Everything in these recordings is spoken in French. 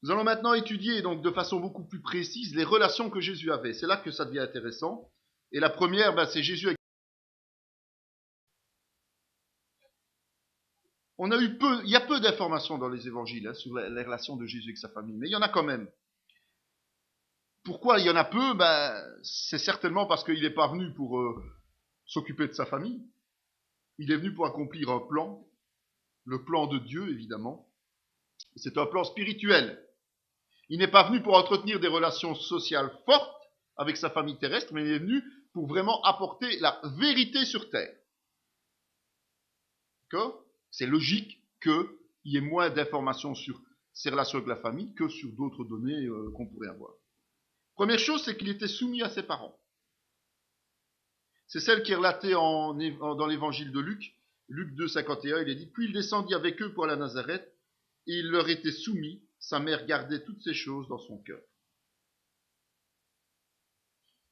Nous allons maintenant étudier donc de façon beaucoup plus précise les relations que Jésus avait. C'est là que ça devient intéressant. Et la première, c'est Jésus avec... Il y a peu d'informations dans les évangiles sur les relations de Jésus avec sa famille, mais il y en a quand même. Pourquoi il y en a peu? C'est certainement parce qu'il n'est pas venu pour s'occuper de sa famille. Il est venu pour accomplir un plan, le plan de Dieu évidemment. C'est un plan spirituel. Il n'est pas venu pour entretenir des relations sociales fortes avec sa famille terrestre, mais il est venu pour vraiment apporter la vérité sur terre. D'accord? C'est logique qu'il y ait moins d'informations sur ses relations avec la famille que sur d'autres données qu'on pourrait avoir. Première chose, c'est qu'il était soumis à ses parents. C'est celle qui est relatée dans l'évangile de Luc. Luc 2, 51, il est dit « Puis il descendit avec eux pour aller à Nazareth, et il leur était soumis. Sa mère gardait toutes ces choses dans son cœur. »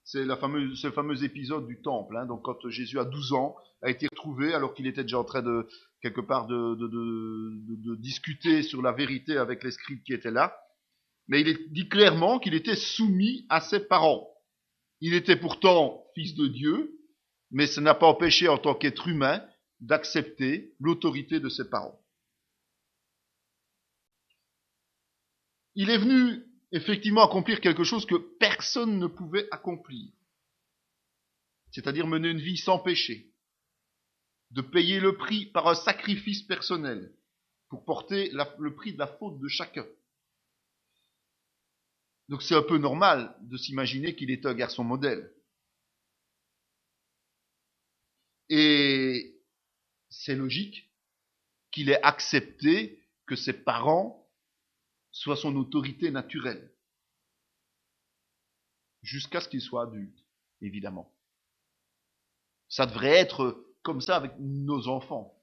C'est le fameux épisode du temple. Donc quand Jésus, à 12 ans, a été retrouvé, alors qu'il était déjà en train de, quelque part, de discuter sur la vérité avec les scribes qui étaient là. Mais il est dit clairement qu'il était soumis à ses parents. Il était pourtant fils de Dieu, mais ça n'a pas empêché en tant qu'être humain d'accepter l'autorité de ses parents. Il est venu effectivement accomplir quelque chose que personne ne pouvait accomplir. C'est-à-dire mener une vie sans péché. De payer le prix par un sacrifice personnel pour porter le prix de la faute de chacun. Donc c'est un peu normal de s'imaginer qu'il est un garçon modèle. Et c'est logique qu'il ait accepté que ses parents soient son autorité naturelle. Jusqu'à ce qu'il soit adulte, évidemment. Ça devrait être comme ça avec nos enfants.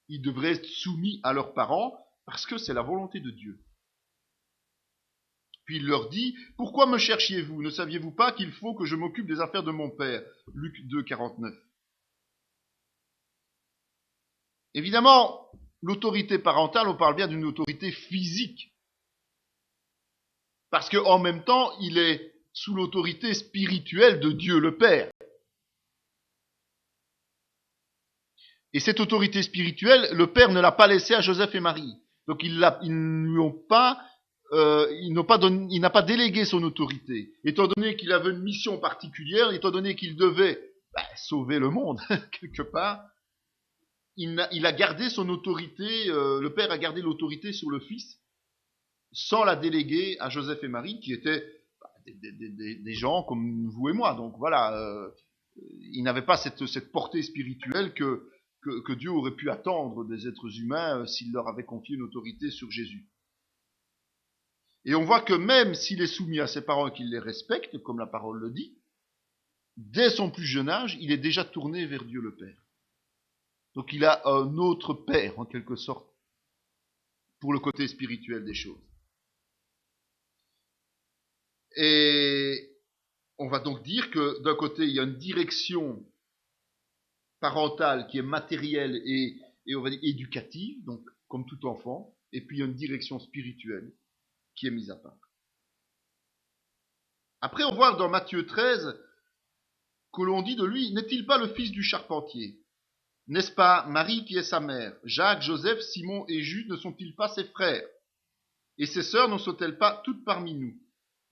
Ils devraient être soumis à leurs parents parce que c'est la volonté de Dieu. Puis il leur dit, « Pourquoi me cherchiez-vous? Ne saviez-vous pas qu'il faut que je m'occupe des affaires de mon père » Luc 2, 49. Évidemment, l'autorité parentale, on parle bien d'une autorité physique. Parce qu'en même temps, il est sous l'autorité spirituelle de Dieu le Père. Et cette autorité spirituelle, le Père ne l'a pas laissée à Joseph et Marie. Donc il n'a pas délégué son autorité. Étant donné qu'il avait une mission particulière, étant donné qu'il devait sauver le monde, quelque part, il a gardé son autorité, le Père a gardé l'autorité sur le Fils, sans la déléguer à Joseph et Marie, qui étaient des gens comme vous et moi. Donc voilà, ils n'avaient pas cette portée spirituelle que Dieu aurait pu attendre des êtres humains s'il leur avait confié une autorité sur Jésus. Et on voit que même s'il est soumis à ses parents et qu'il les respecte, comme la parole le dit, dès son plus jeune âge, il est déjà tourné vers Dieu le Père. Donc il a un autre Père, en quelque sorte, pour le côté spirituel des choses. Et on va donc dire que d'un côté, il y a une direction parentale qui est matérielle et on va dire éducative, donc comme tout enfant, et puis il y a une direction spirituelle qui est mise à part. Après, on voit dans Matthieu 13 que l'on dit de lui, n'est-il pas le fils du charpentier? N'est-ce pas Marie qui est sa mère? Jacques, Joseph, Simon et Jude ne sont-ils pas ses frères? Et ses sœurs ne sont-elles pas toutes parmi nous?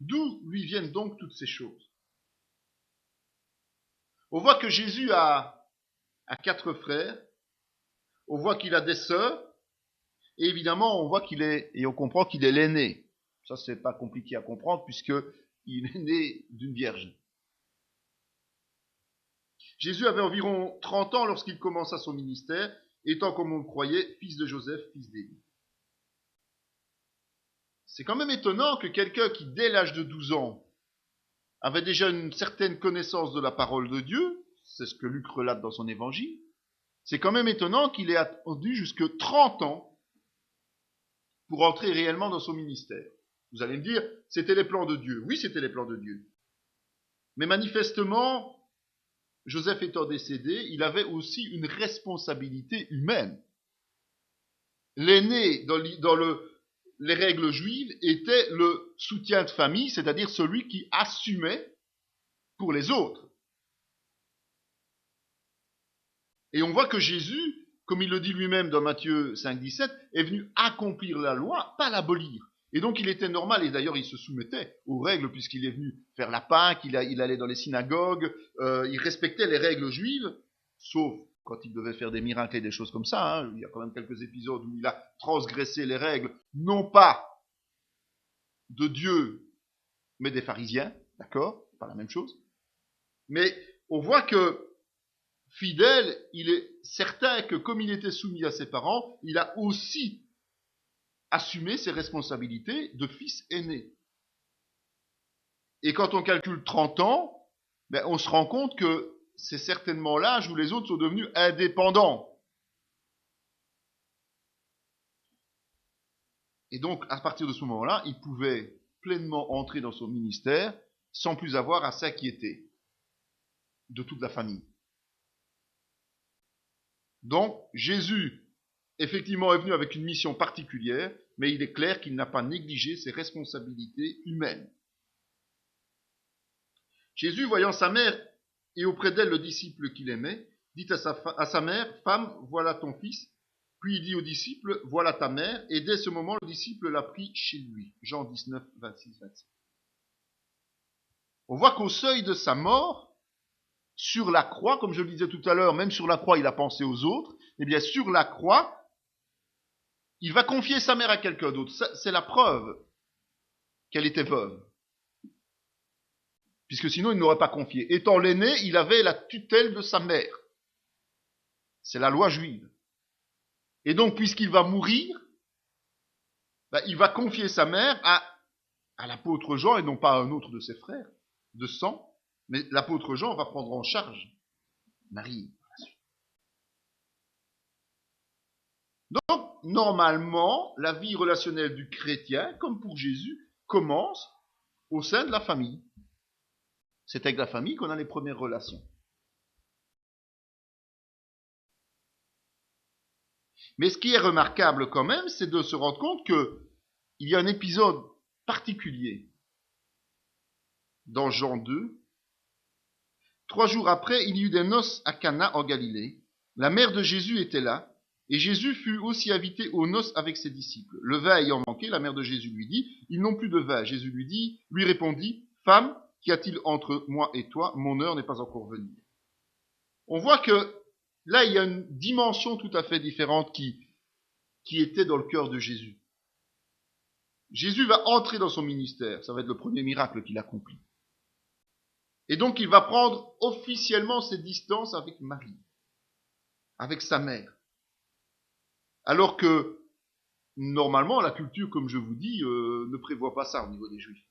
D'où lui viennent donc toutes ces choses? On voit que Jésus a 4 frères, on voit qu'il a des sœurs, et évidemment on voit et on comprend qu'il est l'aîné. Ça c'est pas compliqué à comprendre puisqu'il est né d'une vierge. Jésus avait environ 30 ans lorsqu'il commença son ministère, étant comme on le croyait, fils de Joseph, fils d'Élie. C'est quand même étonnant que quelqu'un qui, dès l'âge de 12 ans, avait déjà une certaine connaissance de la parole de Dieu, c'est ce que Luc relate dans son évangile, c'est quand même étonnant qu'il ait attendu jusque 30 ans pour entrer réellement dans son ministère. Vous allez me dire, c'était les plans de Dieu. Oui, c'était les plans de Dieu. Mais manifestement, Joseph étant décédé, il avait aussi une responsabilité humaine. L'aîné, dans les règles juives étaient le soutien de famille, c'est-à-dire celui qui assumait pour les autres. Et on voit que Jésus, comme il le dit lui-même dans Matthieu 5, 17, est venu accomplir la loi, pas l'abolir. Et donc il était normal, et d'ailleurs il se soumettait aux règles, puisqu'il est venu faire la Pâque, il allait dans les synagogues, il respectait les règles juives, sauf quand il devait faire des miracles et des choses comme ça. Il y a quand même quelques épisodes où il a transgressé les règles, non pas de Dieu, mais des pharisiens, d'accord, pas la même chose. Mais on voit que fidèle, il est certain que comme il était soumis à ses parents, il a aussi assumé ses responsabilités de fils aîné. Et quand on calcule 30 ans, on se rend compte que c'est certainement l'âge où les autres sont devenus indépendants. Et donc, à partir de ce moment-là, il pouvait pleinement entrer dans son ministère sans plus avoir à s'inquiéter de toute la famille. Donc, Jésus, effectivement, est venu avec une mission particulière, mais il est clair qu'il n'a pas négligé ses responsabilités humaines. Jésus, voyant sa mère et auprès d'elle le disciple qu'il aimait, dit à sa mère, « Femme, voilà ton fils. » Puis il dit au disciple, « Voilà ta mère. » Et dès ce moment, le disciple l'a pris chez lui. Jean 19, 26, 27. On voit qu'au seuil de sa mort, sur la croix, comme je le disais tout à l'heure, même sur la croix, il a pensé aux autres. Eh bien, sur la croix, il va confier sa mère à quelqu'un d'autre. C'est la preuve qu'elle était veuve. Puisque sinon, il n'aurait pas confié. Étant l'aîné, il avait la tutelle de sa mère. C'est la loi juive. Et donc, puisqu'il va mourir, il va confier sa mère à l'apôtre Jean, et non pas à un autre de ses frères, de sang. Mais l'apôtre Jean va prendre en charge Marie. Donc, normalement, la vie relationnelle du chrétien, comme pour Jésus, commence au sein de la famille. C'est avec la famille qu'on a les premières relations. Mais ce qui est remarquable quand même, c'est de se rendre compte qu'il y a un épisode particulier dans Jean 2. 3 jours après, il y eut des noces à Cana en Galilée. La mère de Jésus était là, et Jésus fut aussi invité aux noces avec ses disciples. Le vin ayant manqué, la mère de Jésus lui dit, « Ils n'ont plus de vin. » Jésus lui répondit, « Femme, qu'y a-t-il entre moi et toi? Mon heure n'est pas encore venue. » On voit que là, il y a une dimension tout à fait différente qui était dans le cœur de Jésus. Jésus va entrer dans son ministère. Ça va être le premier miracle qu'il accomplit. Et donc, il va prendre officiellement ses distances avec Marie, avec sa mère. Alors que, normalement, la culture, comme je vous dis, ne prévoit pas ça au niveau des Juifs.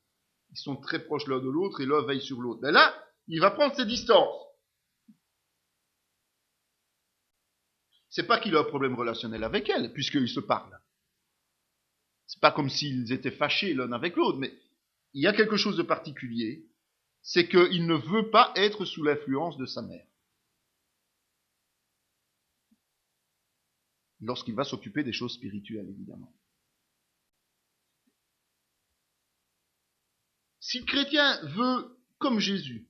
Ils sont très proches l'un de l'autre et l'un veille sur l'autre. Mais là, il va prendre ses distances. C'est pas qu'il a un problème relationnel avec elle, puisqu'ils se parlent. C'est pas comme s'ils étaient fâchés l'un avec l'autre, mais il y a quelque chose de particulier, c'est qu'il ne veut pas être sous l'influence de sa mère. Lorsqu'il va s'occuper des choses spirituelles, évidemment. Si le chrétien veut, comme Jésus,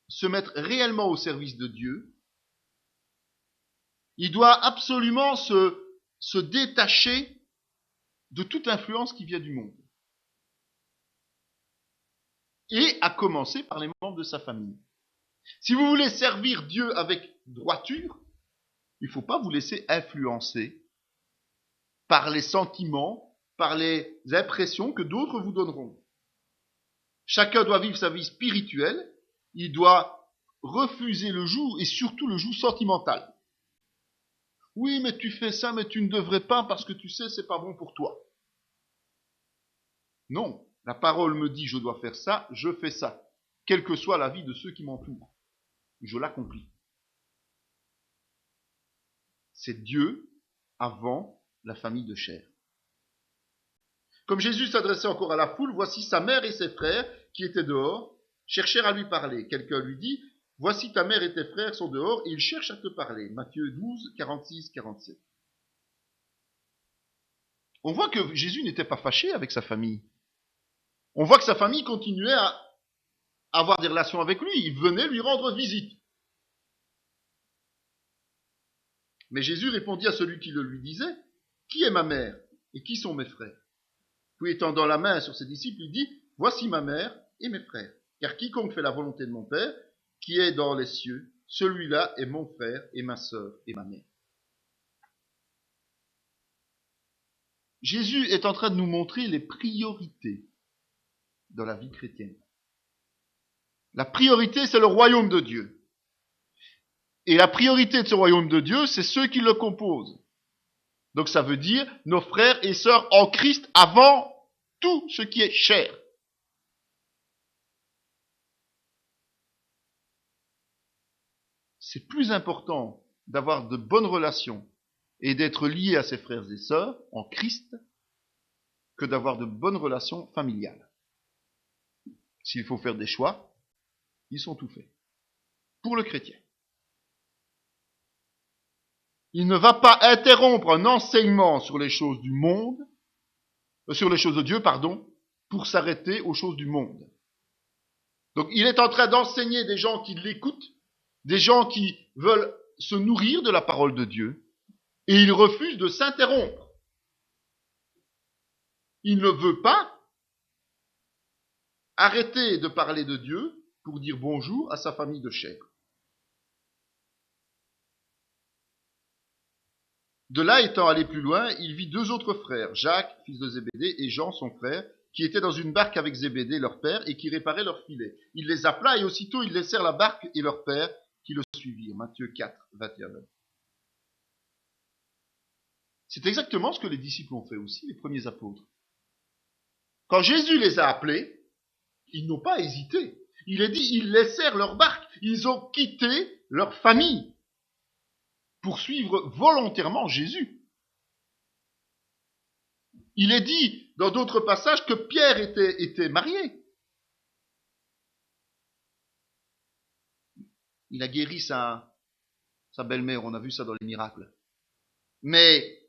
se mettre réellement au service de Dieu, il doit absolument se détacher de toute influence qui vient du monde. Et à commencer par les membres de sa famille. Si vous voulez servir Dieu avec droiture, il ne faut pas vous laisser influencer par les sentiments, par les impressions que d'autres vous donneront. Chacun doit vivre sa vie spirituelle, il doit refuser le joug, et surtout le joug sentimental. Oui, mais tu fais ça, mais tu ne devrais pas parce que tu sais, c'est pas bon pour toi. Non, la parole me dit je dois faire ça, je fais ça, quelle que soit la vie de ceux qui m'entourent. Je l'accomplis. C'est Dieu avant la famille de chair. Comme Jésus s'adressait encore à la foule, voici sa mère et ses frères qui étaient dehors, cherchèrent à lui parler. Quelqu'un lui dit, voici ta mère et tes frères sont dehors et ils cherchent à te parler. Matthieu 12, 46, 47. on voit que Jésus n'était pas fâché avec sa famille. On voit que sa famille continuait à avoir des relations avec lui. Il venait lui rendre visite. Mais Jésus répondit à celui qui le lui disait, « Qui est ma mère et qui sont mes frères ?» Puis étendant la main sur ses disciples, il dit, « Voici ma mère et mes frères. Car quiconque fait la volonté de mon Père, qui est dans les cieux, celui-là est mon frère et ma sœur et ma mère. » Jésus est en train de nous montrer les priorités dans la vie chrétienne. La priorité, c'est le royaume de Dieu. Et la priorité de ce royaume de Dieu, c'est ceux qui le composent. Donc ça veut dire nos frères et sœurs en Christ avant tout ce qui est chair. C'est plus important d'avoir de bonnes relations et d'être lié à ses frères et sœurs en Christ que d'avoir de bonnes relations familiales. S'il faut faire des choix, ils sont tout faits. Pour le chrétien. Il ne va pas interrompre un enseignement sur les choses du monde, sur les choses de Dieu, pardon, pour s'arrêter aux choses du monde. Donc il est en train d'enseigner des gens qui l'écoutent, des gens qui veulent se nourrir de la parole de Dieu, et il refuse de s'interrompre. Il ne veut pas arrêter de parler de Dieu pour dire bonjour à sa famille de chair. De là étant allé plus loin, il vit deux autres frères, Jacques, fils de Zébédée, et Jean, son frère, qui étaient dans une barque avec Zébédée, leur père, et qui réparaient leur filet. Il les appela, et aussitôt ils laissèrent la barque et leur père, qui le suivirent. Matthieu 4, 21. C'est exactement ce que les disciples ont fait aussi, les premiers apôtres. Quand Jésus les a appelés, ils n'ont pas hésité. Il est dit, ils laissèrent leur barque, ils ont quitté leur famille pour suivre volontairement Jésus. Il est dit dans d'autres passages que Pierre était marié. Il a guéri sa belle-mère, on a vu ça dans les miracles. Mais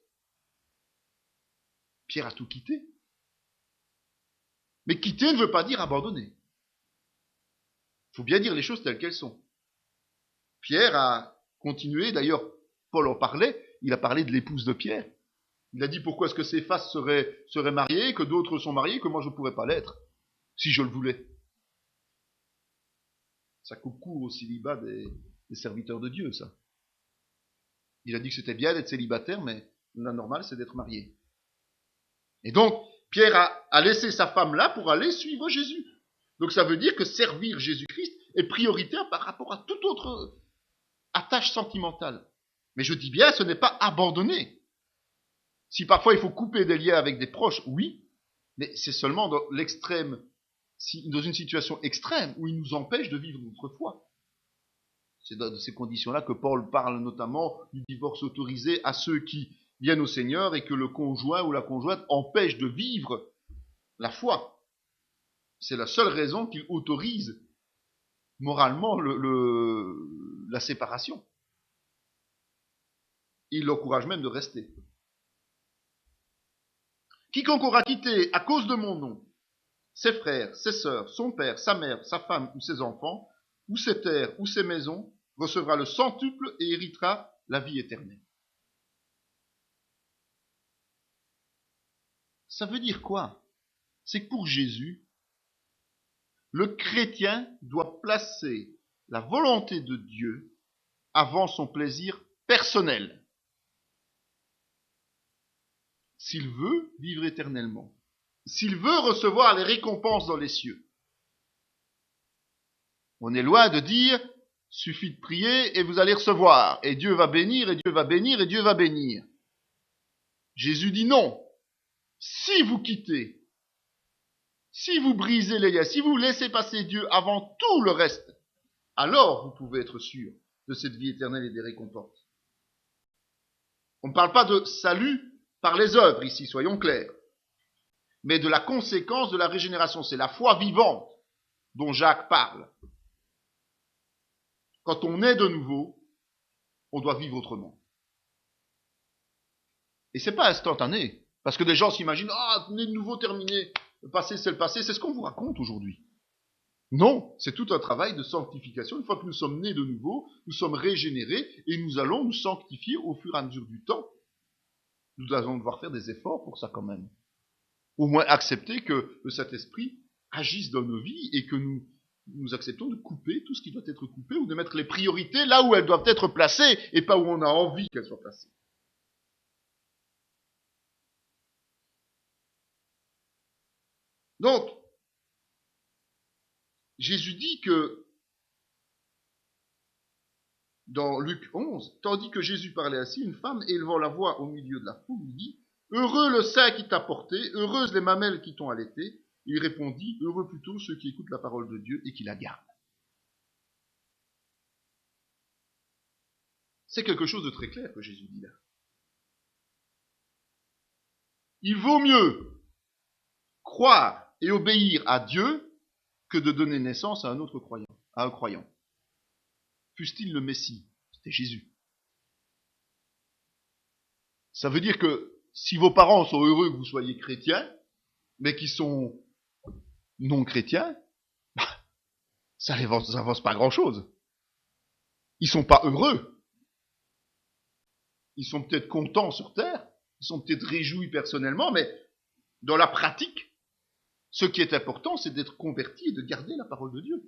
Pierre a tout quitté. Mais quitter ne veut pas dire abandonner. Il faut bien dire les choses telles qu'elles sont. Pierre a continué, d'ailleurs, Paul en parlait, il a parlé de l'épouse de Pierre. Il a dit pourquoi est-ce que Céphas serait marié, que d'autres sont mariés, que moi je ne pourrais pas l'être, si je le voulais. Ça coupe court au célibat des serviteurs de Dieu, ça. Il a dit que c'était bien d'être célibataire, mais la normale, c'est d'être marié. Et donc, Pierre a laissé sa femme là pour aller suivre Jésus. Donc ça veut dire que servir Jésus-Christ est prioritaire par rapport à toute autre attache sentimentale. Mais je dis bien, ce n'est pas abandonner. Si parfois il faut couper des liens avec des proches, oui, mais c'est seulement dans l'extrême, dans une situation extrême où il nous empêche de vivre notre foi. C'est dans ces conditions-là que Paul parle notamment du divorce autorisé à ceux qui viennent au Seigneur et que le conjoint ou la conjointe empêche de vivre la foi. C'est la seule raison qu'il autorise moralement la séparation. Il l'encourage même de rester. Quiconque aura quitté à cause de mon nom ses frères, ses sœurs, son père, sa mère, sa femme ou ses enfants, ou ses terres ou ses maisons, recevra le centuple et héritera la vie éternelle. Ça veut dire quoi? C'est que pour Jésus, le chrétien doit placer la volonté de Dieu avant son plaisir personnel. S'il veut vivre éternellement, s'il veut recevoir les récompenses dans les cieux. On est loin de dire, suffit de prier et vous allez recevoir, et Dieu va bénir, et Dieu va bénir, et Dieu va bénir. Jésus dit non. Si vous quittez, si vous brisez les liens, si vous laissez passer Dieu avant tout le reste, alors vous pouvez être sûr de cette vie éternelle et des récompenses. On ne parle pas de salut par les œuvres ici, soyons clairs, mais de la conséquence de la régénération. C'est la foi vivante dont Jacques parle. Quand on est de nouveau, on doit vivre autrement. Et c'est pas instantané. Parce que des gens s'imaginent, ah, né de nouveau, terminé, le passé, c'est le passé. C'est ce qu'on vous raconte aujourd'hui. Non, c'est tout un travail de sanctification. Une fois que nous sommes nés de nouveau, nous sommes régénérés et nous allons nous sanctifier au fur et à mesure du temps. Nous allons devoir faire des efforts pour ça quand même. Au moins accepter que le Saint-Esprit agisse dans nos vies et que nous acceptons de couper tout ce qui doit être coupé ou de mettre les priorités là où elles doivent être placées et pas où on a envie qu'elles soient placées. Donc, Jésus dit que dans Luc 11, tandis que Jésus parlait ainsi, une femme élevant la voix au milieu de la foule lui dit « Heureux le sein qui t'a porté, heureuses les mamelles qui t'ont allaité. » Il répondit « Heureux plutôt ceux qui écoutent la parole de Dieu et qui la gardent. » C'est quelque chose de très clair que Jésus dit là. Il vaut mieux croire et obéir à Dieu que de donner naissance à un autre croyant, à un croyant. Fût-il le Messie, c'était Jésus. Ça veut dire que si vos parents sont heureux que vous soyez chrétiens, mais qui sont non chrétiens, ça n'avance pas grand-chose. Ils sont pas heureux. Ils sont peut-être contents sur terre, ils sont peut-être réjouis personnellement, mais dans la pratique, ce qui est important, c'est d'être converti et de garder la parole de Dieu.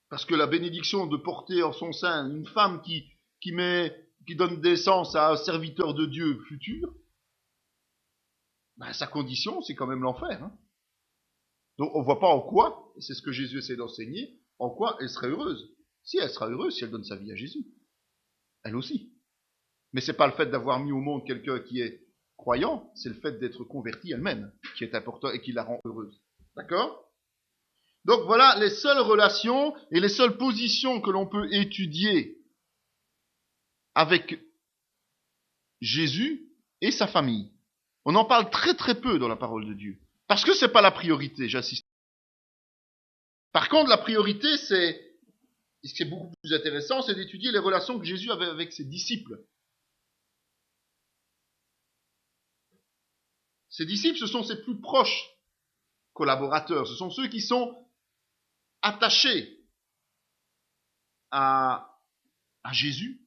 Parce que la bénédiction de porter en son sein une femme qui donne naissance à un serviteur de Dieu futur, ben, sa condition, c'est quand même l'enfer. Hein. Donc on ne voit pas en quoi, et c'est ce que Jésus essaie d'enseigner, en quoi elle serait heureuse. Si elle sera heureuse, si elle donne sa vie à Jésus. Elle aussi. Mais c'est pas le fait d'avoir mis au monde quelqu'un qui est croyant, c'est le fait d'être converti elle-même qui est important et qui la rend heureuse. D'accord ? Donc voilà les seules relations et les seules positions que l'on peut étudier avec Jésus et sa famille. On en parle très très peu dans la parole de Dieu. Parce que c'est pas la priorité, j'insiste. Par contre, la priorité, c'est, et ce qui est beaucoup plus intéressant, c'est d'étudier les relations que Jésus avait avec ses disciples. Ses disciples, ce sont ses plus proches collaborateurs, ce sont ceux qui sont attachés à Jésus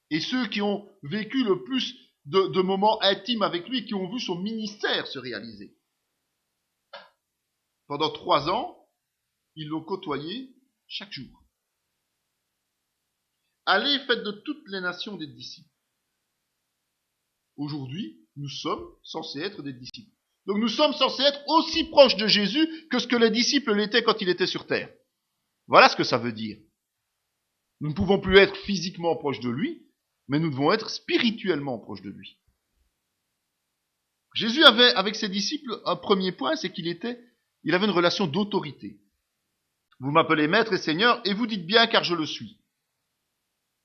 et ceux qui ont vécu le plus de moments intimes avec lui, qui ont vu son ministère se réaliser. Pendant 3 ans, ils l'ont côtoyé chaque jour. Allez, faites de toutes les nations des disciples. Aujourd'hui, nous sommes censés être des disciples. Donc nous sommes censés être aussi proches de Jésus que ce que les disciples l'étaient quand il était sur terre. Voilà ce que ça veut dire. Nous ne pouvons plus être physiquement proches de lui, mais nous devons être spirituellement proches de lui. Jésus avait, avec ses disciples, un premier point, c'est qu'il avait une relation d'autorité. Vous m'appelez maître et seigneur, et vous dites bien car je le suis.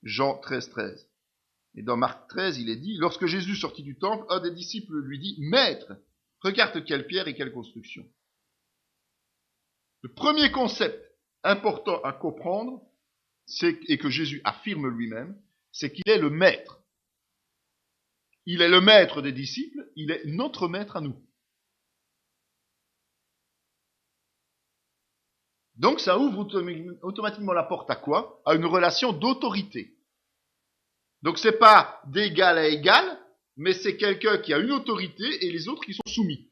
Jean 13, 13. Et dans Marc 13, il est dit, lorsque Jésus sortit du temple, un des disciples lui dit, maître, regarde quelle pierre et quelle construction. Le premier concept important à comprendre, et que Jésus affirme lui-même, c'est qu'il est le maître. Il est le maître des disciples, il est notre maître à nous. Donc ça ouvre automatiquement la porte à quoi ? À une relation d'autorité. Donc c'est pas d'égal à égal, mais c'est quelqu'un qui a une autorité et les autres qui sont soumis.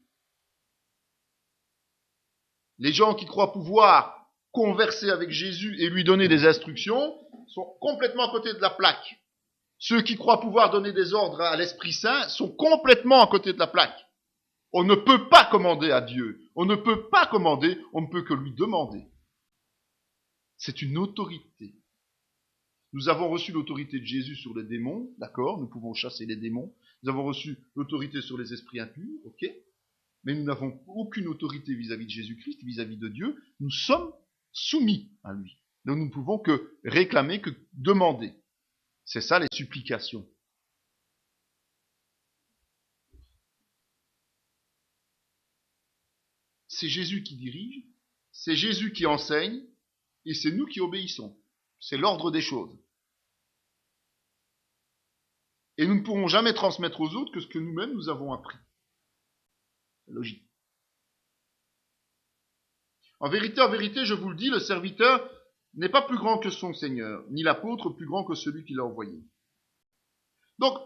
Les gens qui croient pouvoir converser avec Jésus et lui donner des instructions sont complètement à côté de la plaque. Ceux qui croient pouvoir donner des ordres à l'Esprit Saint sont complètement à côté de la plaque. On ne peut pas commander à Dieu. On ne peut pas commander, on ne peut que lui demander. C'est une autorité. Nous avons reçu l'autorité de Jésus sur les démons, d'accord, nous pouvons chasser les démons. Nous avons reçu l'autorité sur les esprits impurs, ok, mais nous n'avons aucune autorité vis-à-vis de Jésus-Christ, vis-à-vis de Dieu. Nous sommes soumis à lui. Donc nous ne pouvons que réclamer, que demander. C'est ça les supplications. C'est Jésus qui dirige, c'est Jésus qui enseigne, et c'est nous qui obéissons. C'est l'ordre des choses. Et nous ne pourrons jamais transmettre aux autres que ce que nous-mêmes nous avons appris. C'est logique. En vérité, je vous le dis, le serviteur n'est pas plus grand que son Seigneur, ni l'apôtre plus grand que celui qui l'a envoyé. Donc,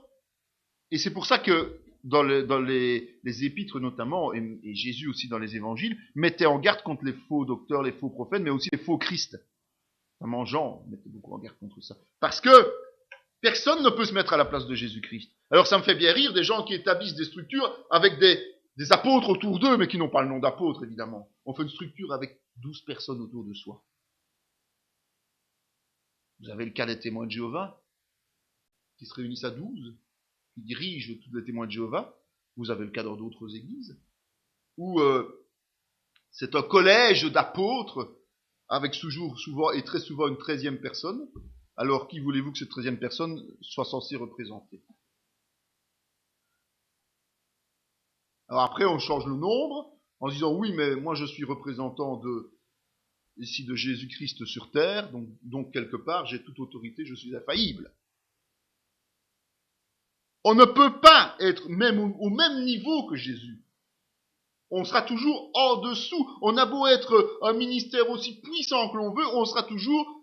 et c'est pour ça que dans les épîtres notamment, et Jésus aussi dans les évangiles, mettait en garde contre les faux docteurs, les faux prophètes, mais aussi les faux Christ. Notamment Jean mettait beaucoup en garde contre ça. Parce que personne ne peut se mettre à la place de Jésus-Christ. Alors ça me fait bien rire des gens qui établissent des structures avec des apôtres autour d'eux, mais qui n'ont pas le nom d'apôtres, évidemment. On fait une structure avec 12 personnes autour de soi. Vous avez le cas des témoins de Jéhovah, qui se réunissent à 12, qui dirigent tous les témoins de Jéhovah. Vous avez le cas dans d'autres églises, où c'est un collège d'apôtres, avec souvent et très souvent une 13e personne. Alors, qui voulez-vous que cette 13e personne soit censée représenter? Alors après, on change le nombre, en disant, oui, mais moi je suis représentant ici de Jésus-Christ sur terre, donc quelque part, j'ai toute autorité, je suis infaillible. On ne peut pas être même au même niveau que Jésus. On sera toujours en dessous. On a beau être un ministère aussi puissant que l'on veut, on sera toujours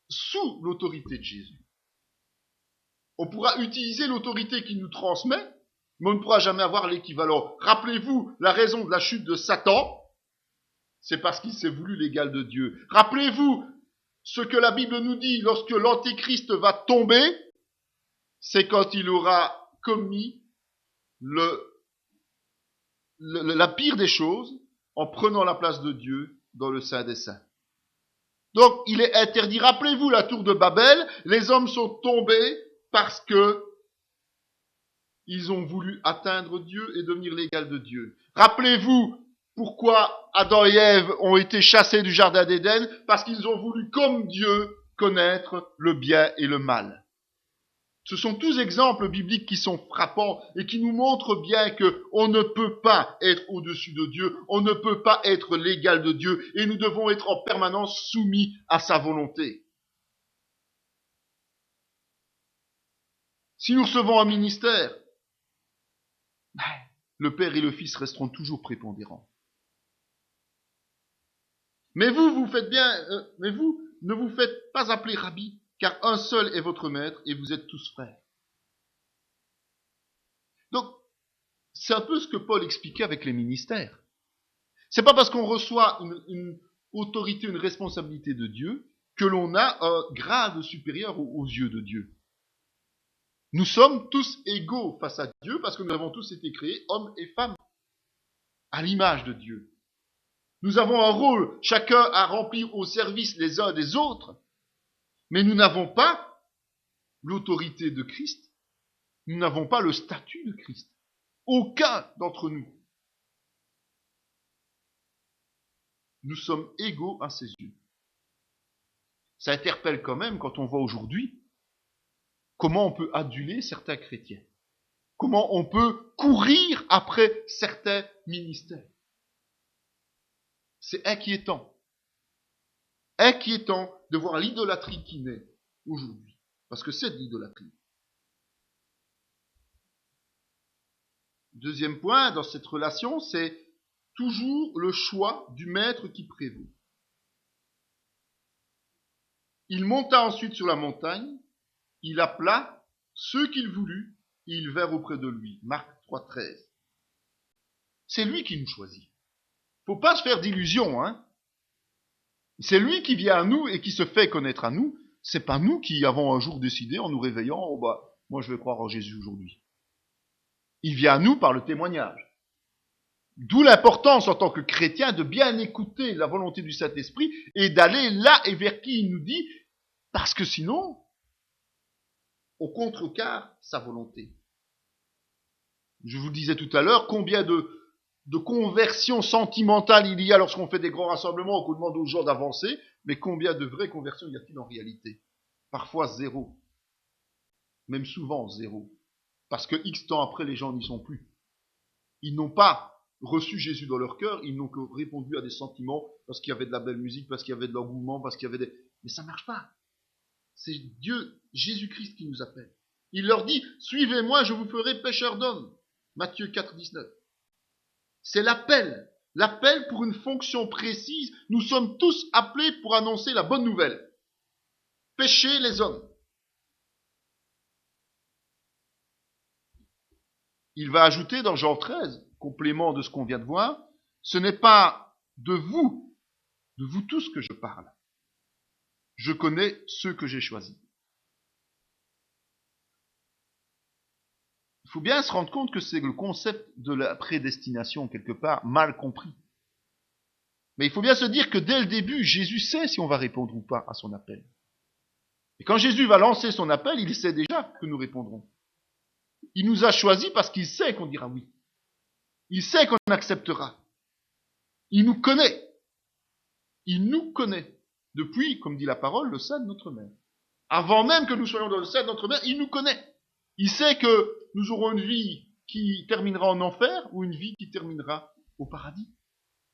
sous l'autorité de Jésus. On pourra utiliser l'autorité qu'il nous transmet, mais on ne pourra jamais avoir l'équivalent. Rappelez-vous la raison de la chute de Satan, c'est parce qu'il s'est voulu l'égal de Dieu. Rappelez-vous ce que la Bible nous dit lorsque l'Antéchrist va tomber, c'est quand il aura commis la pire des choses en prenant la place de Dieu dans le Saint des Saints. Donc, il est interdit. Rappelez-vous la tour de Babel, les hommes sont tombés parce que ils ont voulu atteindre Dieu et devenir l'égal de Dieu. Rappelez-vous pourquoi Adam et Ève ont été chassés du jardin d'Éden, parce qu'ils ont voulu, comme Dieu, connaître le bien et le mal. Ce sont tous exemples bibliques qui sont frappants et qui nous montrent bien que on ne peut pas être au-dessus de Dieu, on ne peut pas être l'égal de Dieu, et nous devons être en permanence soumis à sa volonté. Si nous recevons un ministère, le Père et le Fils resteront toujours prépondérants. Mais vous faites bien, mais vous ne vous faites pas appeler Rabbi, car un seul est votre maître et vous êtes tous frères. Donc, c'est un peu ce que Paul expliquait avec les ministères. C'est pas parce qu'on reçoit une autorité, une responsabilité de Dieu, que l'on a un grade supérieur aux yeux de Dieu. Nous sommes tous égaux face à Dieu parce que nous avons tous été créés, hommes et femmes, à l'image de Dieu. Nous avons un rôle, chacun à remplir au service les uns des autres, mais nous n'avons pas l'autorité de Christ, nous n'avons pas le statut de Christ. Aucun d'entre nous. Nous sommes égaux à ses yeux. Ça interpelle quand même quand on voit aujourd'hui comment on peut aduler certains chrétiens. Comment on peut courir après certains ministères. C'est inquiétant. Inquiétant de voir l'idolâtrie qui naît aujourd'hui. Parce que c'est de l'idolâtrie. Deuxième point dans cette relation, c'est toujours le choix du maître qui prévaut. Il monta ensuite sur la montagne, il appela ceux qu'il voulut, et ils vinrent auprès de lui. Marc 3,13. C'est lui qui nous choisit. Faut pas se faire d'illusions, hein. C'est lui qui vient à nous et qui se fait connaître à nous. C'est pas nous qui avons un jour décidé en nous réveillant, oh bah, moi je vais croire en Jésus aujourd'hui. Il vient à nous par le témoignage. D'où l'importance en tant que chrétien de bien écouter la volonté du Saint-Esprit et d'aller là et vers qui il nous dit, parce que sinon, on contrecarre sa volonté. Je vous disais tout à l'heure combien de conversions sentimentales il y a lorsqu'on fait des grands rassemblements, qu'on demande aux gens d'avancer, mais combien de vraies conversions y a-t-il en réalité? Parfois zéro. Même souvent zéro. Parce que X temps après, les gens n'y sont plus. Ils n'ont pas reçu Jésus dans leur cœur, ils n'ont que répondu à des sentiments, parce qu'il y avait de la belle musique, parce qu'il y avait de l'engouement, parce qu'il y avait des... Mais ça ne marche pas. C'est Dieu, Jésus-Christ qui nous appelle. Il leur dit, suivez-moi, je vous ferai pêcheurs d'hommes. Matthieu 4, 19. C'est l'appel. L'appel pour une fonction précise. Nous sommes tous appelés pour annoncer la bonne nouvelle. Pêcher les hommes. Il va ajouter dans Jean 13, complément de ce qu'on vient de voir, ce n'est pas de vous tous que je parle. Je connais ceux que j'ai choisis. Il faut bien se rendre compte que c'est le concept de la prédestination, quelque part, mal compris. Mais il faut bien se dire que dès le début, Jésus sait si on va répondre ou pas à son appel. Et quand Jésus va lancer son appel, il sait déjà que nous répondrons. Il nous a choisis parce qu'il sait qu'on dira oui. Il sait qu'on acceptera. Il nous connaît. Il nous connaît. Depuis, comme dit la parole, le sein de notre mère. Avant même que nous soyons dans le sein de notre mère, il nous connaît. Il sait que nous aurons une vie qui terminera en enfer ou une vie qui terminera au paradis.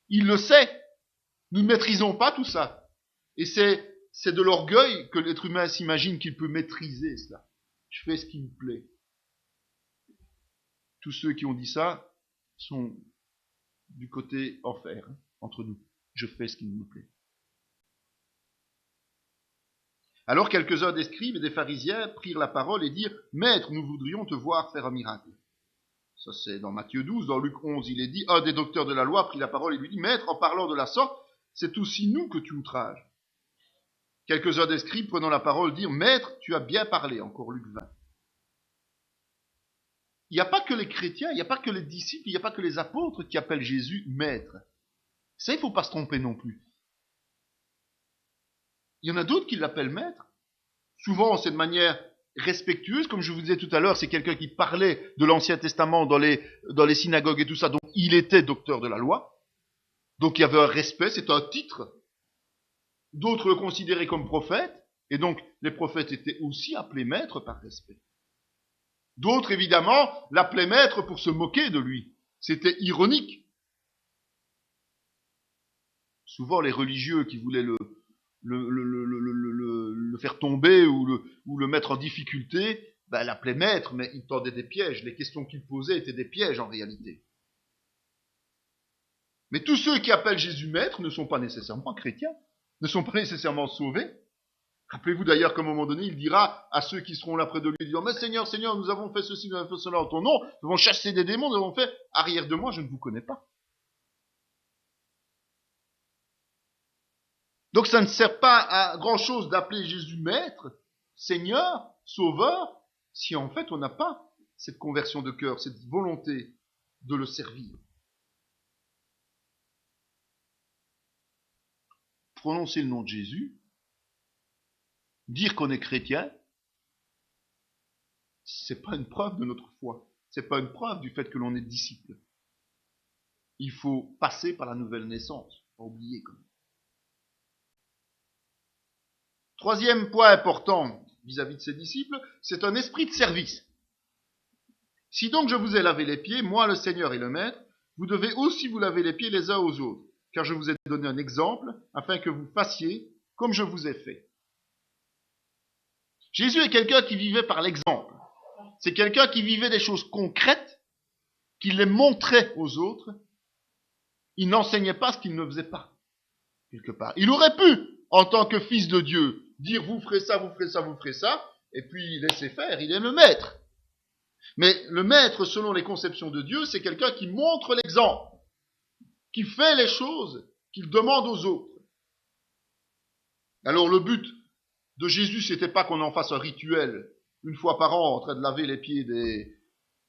Il le sait. Nous ne maîtrisons pas tout ça. Et c'est de l'orgueil que l'être humain s'imagine qu'il peut maîtriser cela. Je fais ce qui me plaît. Tous ceux qui ont dit ça sont du côté enfer, entre nous. Je fais ce qui me plaît. Alors quelques-uns des scribes et des pharisiens prirent la parole et dirent « Maître, nous voudrions te voir faire un miracle. » Ça c'est dans Matthieu 12, dans Luc 11, il est dit « Un des docteurs de la loi prit la parole et lui dit « Maître, en parlant de la sorte, c'est aussi nous que tu outrages. » Quelques-uns des scribes prenant la parole dirent « Maître, tu as bien parlé. » Encore Luc 20. Il n'y a pas que les chrétiens, il n'y a pas que les disciples, il n'y a pas que les apôtres qui appellent Jésus maître. Ça, il ne faut pas se tromper non plus. Il y en a d'autres qui l'appellent maître. Souvent, c'est de manière respectueuse. Comme je vous disais tout à l'heure, c'est quelqu'un qui parlait de l'Ancien Testament dans les synagogues et tout ça. Donc, il était docteur de la loi. Donc, il y avait un respect, c'est un titre. D'autres le considéraient comme prophète. Et donc, les prophètes étaient aussi appelés maîtres par respect. D'autres, évidemment, l'appelaient maître pour se moquer de lui. C'était ironique. Souvent, les religieux qui voulaient le faire tomber ou le mettre en difficulté, l'appelaient maître, mais il tendait des pièges. Les questions qu'il posait étaient des pièges en réalité. Mais tous ceux qui appellent Jésus maître ne sont pas nécessairement chrétiens, ne sont pas nécessairement sauvés. Rappelez-vous d'ailleurs qu'à un moment donné, il dira à ceux qui seront là près de lui, disant, mais Seigneur, Seigneur, nous avons fait ceci, nous avons fait cela en ton nom, nous avons chassé des démons, nous avons fait, arrière de moi, je ne vous connais pas. Donc ça ne sert pas à grand chose d'appeler Jésus maître, Seigneur, Sauveur, si en fait on n'a pas cette conversion de cœur, cette volonté de le servir. Prononcer le nom de Jésus, dire qu'on est chrétien, c'est pas une preuve de notre foi. C'est pas une preuve du fait que l'on est disciple. Il faut passer par la nouvelle naissance. Pas oublier quand même. Troisième point important vis-à-vis de ses disciples, c'est un esprit de service. Si donc je vous ai lavé les pieds, moi le Seigneur et le Maître, vous devez aussi vous laver les pieds les uns aux autres, car je vous ai donné un exemple, afin que vous fassiez comme je vous ai fait. Jésus est quelqu'un qui vivait par l'exemple. C'est quelqu'un qui vivait des choses concrètes, qui les montrait aux autres. Il n'enseignait pas ce qu'il ne faisait pas, quelque part. Il aurait pu, en tant que fils de Dieu, dire vous ferez ça, vous ferez ça, vous ferez ça, et puis laisser faire, il est le maître. Mais le maître, selon les conceptions de Dieu, c'est quelqu'un qui montre l'exemple, qui fait les choses qu'il demande aux autres. Alors le but de Jésus, c'était pas qu'on en fasse un rituel, une fois par an, en train de laver les pieds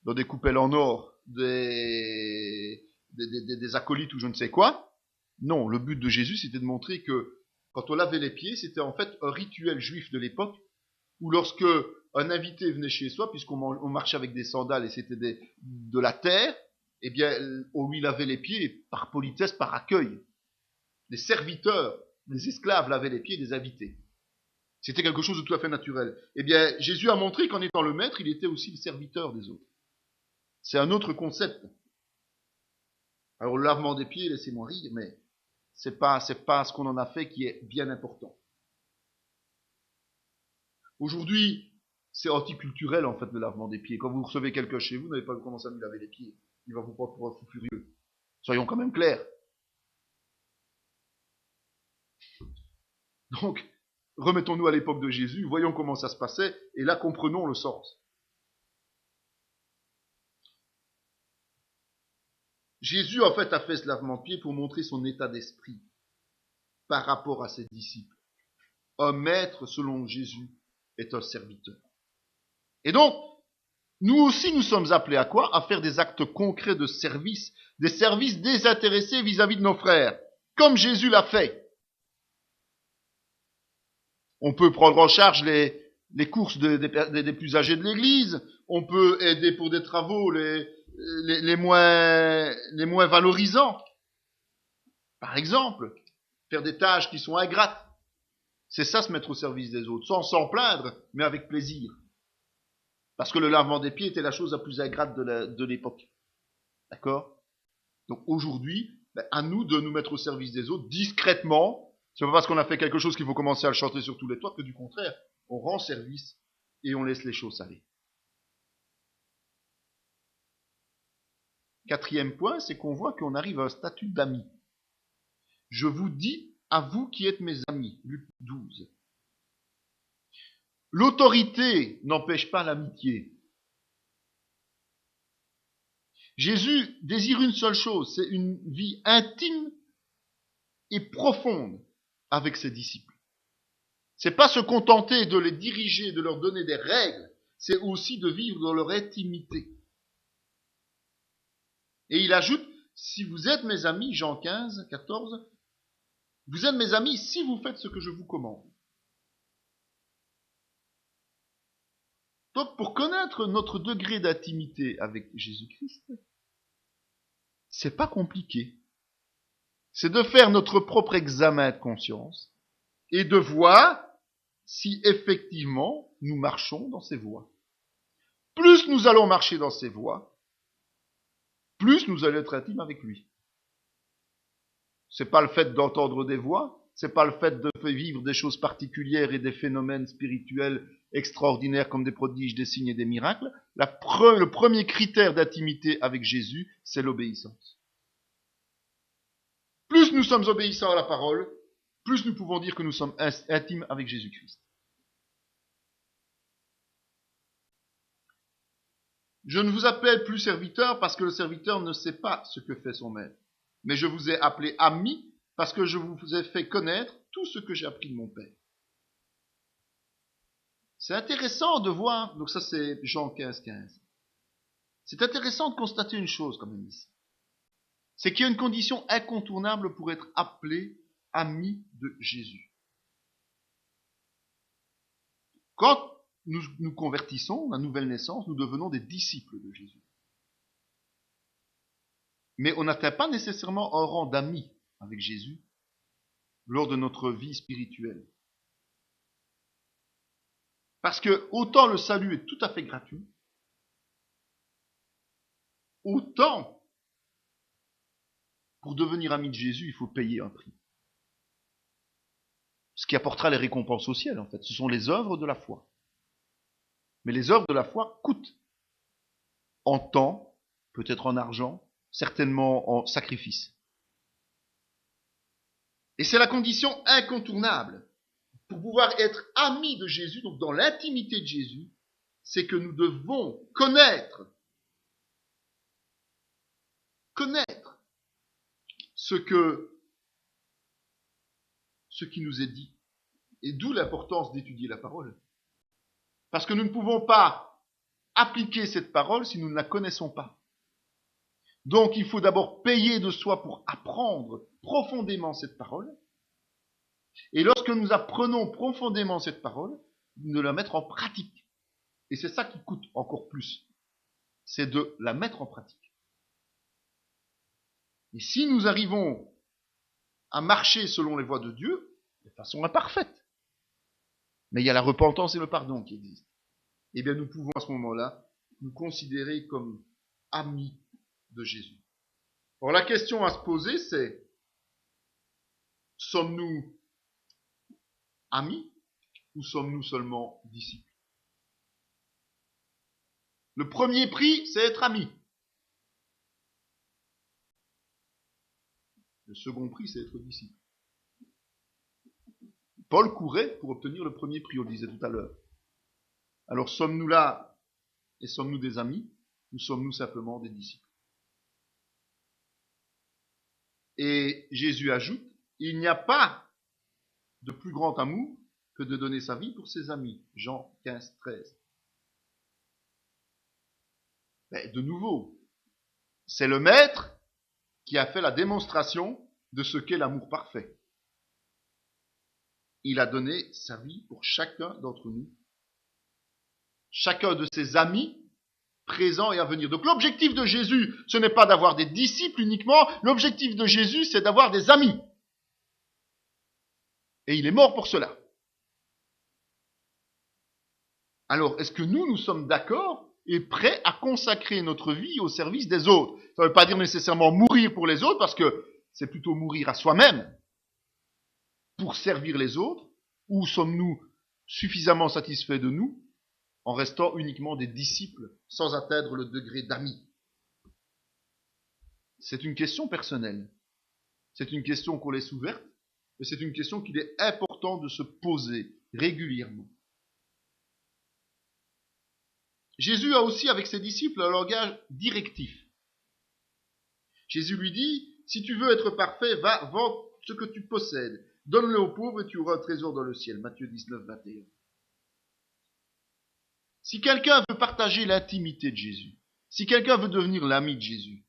dans des coupelles en or, des acolytes ou je ne sais quoi. Non, le but de Jésus, c'était de montrer que quand on lavait les pieds, c'était en fait un rituel juif de l'époque, où lorsque un invité venait chez soi, puisqu'on marchait avec des sandales et c'était de la terre, eh bien, on lui lavait les pieds par politesse, par accueil. Les serviteurs, les esclaves lavaient les pieds des invités. C'était quelque chose de tout à fait naturel. Eh bien, Jésus a montré qu'en étant le maître, il était aussi le serviteur des autres. C'est un autre concept. Alors, le lavement des pieds, laissez-moi rire, mais c'est pas ce qu'on en a fait qui est bien important. Aujourd'hui, C'est anticulturel, en fait, le lavement des pieds. Quand vous recevez quelqu'un chez vous, vous n'avez pas commencé à lui laver les pieds. Il va vous prendre pour un fou furieux. Soyons quand même clairs. Donc, remettons-nous à l'époque de Jésus, voyons comment ça se passait, et là, comprenons le sens. Jésus, en fait, a fait ce lavement de pieds pour montrer son état d'esprit par rapport à ses disciples. Un maître, selon Jésus, est un serviteur. Et donc, nous aussi, nous sommes appelés à quoi? À faire des actes concrets de service, des services désintéressés vis-à-vis de nos frères, comme Jésus l'a fait. On peut prendre en charge les courses des plus âgés de l'Église, on peut aider pour des travaux les moins valorisants. Par exemple, faire des tâches qui sont ingrates. C'est ça, se mettre au service des autres, sans s'en plaindre, mais avec plaisir. Parce que le lavement des pieds était la chose la plus ingrate de l'époque. D'accord? Donc aujourd'hui, à nous de nous mettre au service des autres, discrètement. C'est pas parce qu'on a fait quelque chose qu'il faut commencer à le chanter sur tous les toits, que du contraire, on rend service et on laisse les choses aller. Quatrième point, c'est qu'on voit qu'on arrive à un statut d'ami. Je vous dis, à vous qui êtes mes amis. Luc 12. L'autorité n'empêche pas l'amitié. Jésus désire une seule chose, c'est une vie intime et profonde avec ses disciples. C'est pas se contenter de les diriger, de leur donner des règles, c'est aussi de vivre dans leur intimité. Et il ajoute, si vous êtes mes amis, Jean 15, 14, vous êtes mes amis si vous faites ce que je vous commande. Donc, pour connaître notre degré d'intimité avec Jésus-Christ, c'est pas compliqué. C'est de faire notre propre examen de conscience et de voir si effectivement nous marchons dans ses voies. Plus nous allons marcher dans ses voies, plus nous allons être intimes avec lui. C'est pas le fait d'entendre des voix, c'est pas le fait de vivre des choses particulières et des phénomènes spirituels extraordinaires comme des prodiges, des signes et des miracles. Le premier critère d'intimité avec Jésus, c'est l'obéissance. Plus nous sommes obéissants à la parole, plus nous pouvons dire que nous sommes intimes avec Jésus-Christ. Je ne vous appelle plus serviteur parce que le serviteur ne sait pas ce que fait son maître. Mais je vous ai appelé ami parce que je vous ai fait connaître tout ce que j'ai appris de mon Père. C'est intéressant de voir, donc ça c'est Jean 15, 15. C'est intéressant de constater une chose quand même ici. C'est qu'il y a une condition incontournable pour être appelé ami de Jésus. Quand nous nous convertissons, la nouvelle naissance, nous devenons des disciples de Jésus. Mais on n'atteint pas nécessairement un rang d'ami avec Jésus lors de notre vie spirituelle. Parce que autant le salut est tout à fait gratuit, autant pour devenir ami de Jésus, il faut payer un prix. Ce qui apportera les récompenses au ciel, en fait. Ce sont les œuvres de la foi. Mais les œuvres de la foi coûtent. En temps, peut-être en argent, certainement en sacrifice. Et c'est la condition incontournable. Pour pouvoir être amis de Jésus, donc dans l'intimité de Jésus, c'est que nous devons connaître ce qui nous est dit. Et d'où l'importance d'étudier la parole. Parce que nous ne pouvons pas appliquer cette parole si nous ne la connaissons pas. Donc il faut d'abord payer de soi pour apprendre profondément cette parole. Et lorsque nous apprenons profondément cette parole, de la mettre en pratique. Et c'est ça qui coûte encore plus. C'est de la mettre en pratique. Et si nous arrivons à marcher selon les voies de Dieu, de façon imparfaite, mais il y a la repentance et le pardon qui existent, eh bien nous pouvons à ce moment-là nous considérer comme amis de Jésus. Alors la question à se poser, c'est, sommes-nous amis ou sommes-nous seulement disciples? Le premier prix, c'est être ami. Le second prix, c'est être disciple. Paul courait pour obtenir le premier prix, on le disait tout à l'heure. Alors sommes-nous là et sommes-nous des amis ou sommes-nous simplement des disciples? Et Jésus ajoute, il n'y a pas de plus grand amour que de donner sa vie pour ses amis. Jean 15, 13. Mais de nouveau, c'est le maître qui a fait la démonstration de ce qu'est l'amour parfait. Il a donné sa vie pour chacun d'entre nous, chacun de ses amis, présents et à venir. Donc l'objectif de Jésus, ce n'est pas d'avoir des disciples uniquement, l'objectif de Jésus, c'est d'avoir des amis. Et il est mort pour cela. Alors, est-ce que nous sommes d'accord et prêts à consacrer notre vie au service des autres? Ça ne veut pas dire nécessairement mourir pour les autres, parce que c'est plutôt mourir à soi-même pour servir les autres, ou sommes-nous suffisamment satisfaits de nous en restant uniquement des disciples sans atteindre le degré d'amis? C'est une question personnelle. C'est une question qu'on laisse ouverte, mais c'est une question qu'il est important de se poser régulièrement. Jésus a aussi avec ses disciples un langage directif. Jésus lui dit, si tu veux être parfait, va, vends ce que tu possèdes, donne-le aux pauvres et tu auras un trésor dans le ciel. Matthieu 19, 21. Si quelqu'un veut partager l'intimité de Jésus, si quelqu'un veut devenir l'ami de Jésus,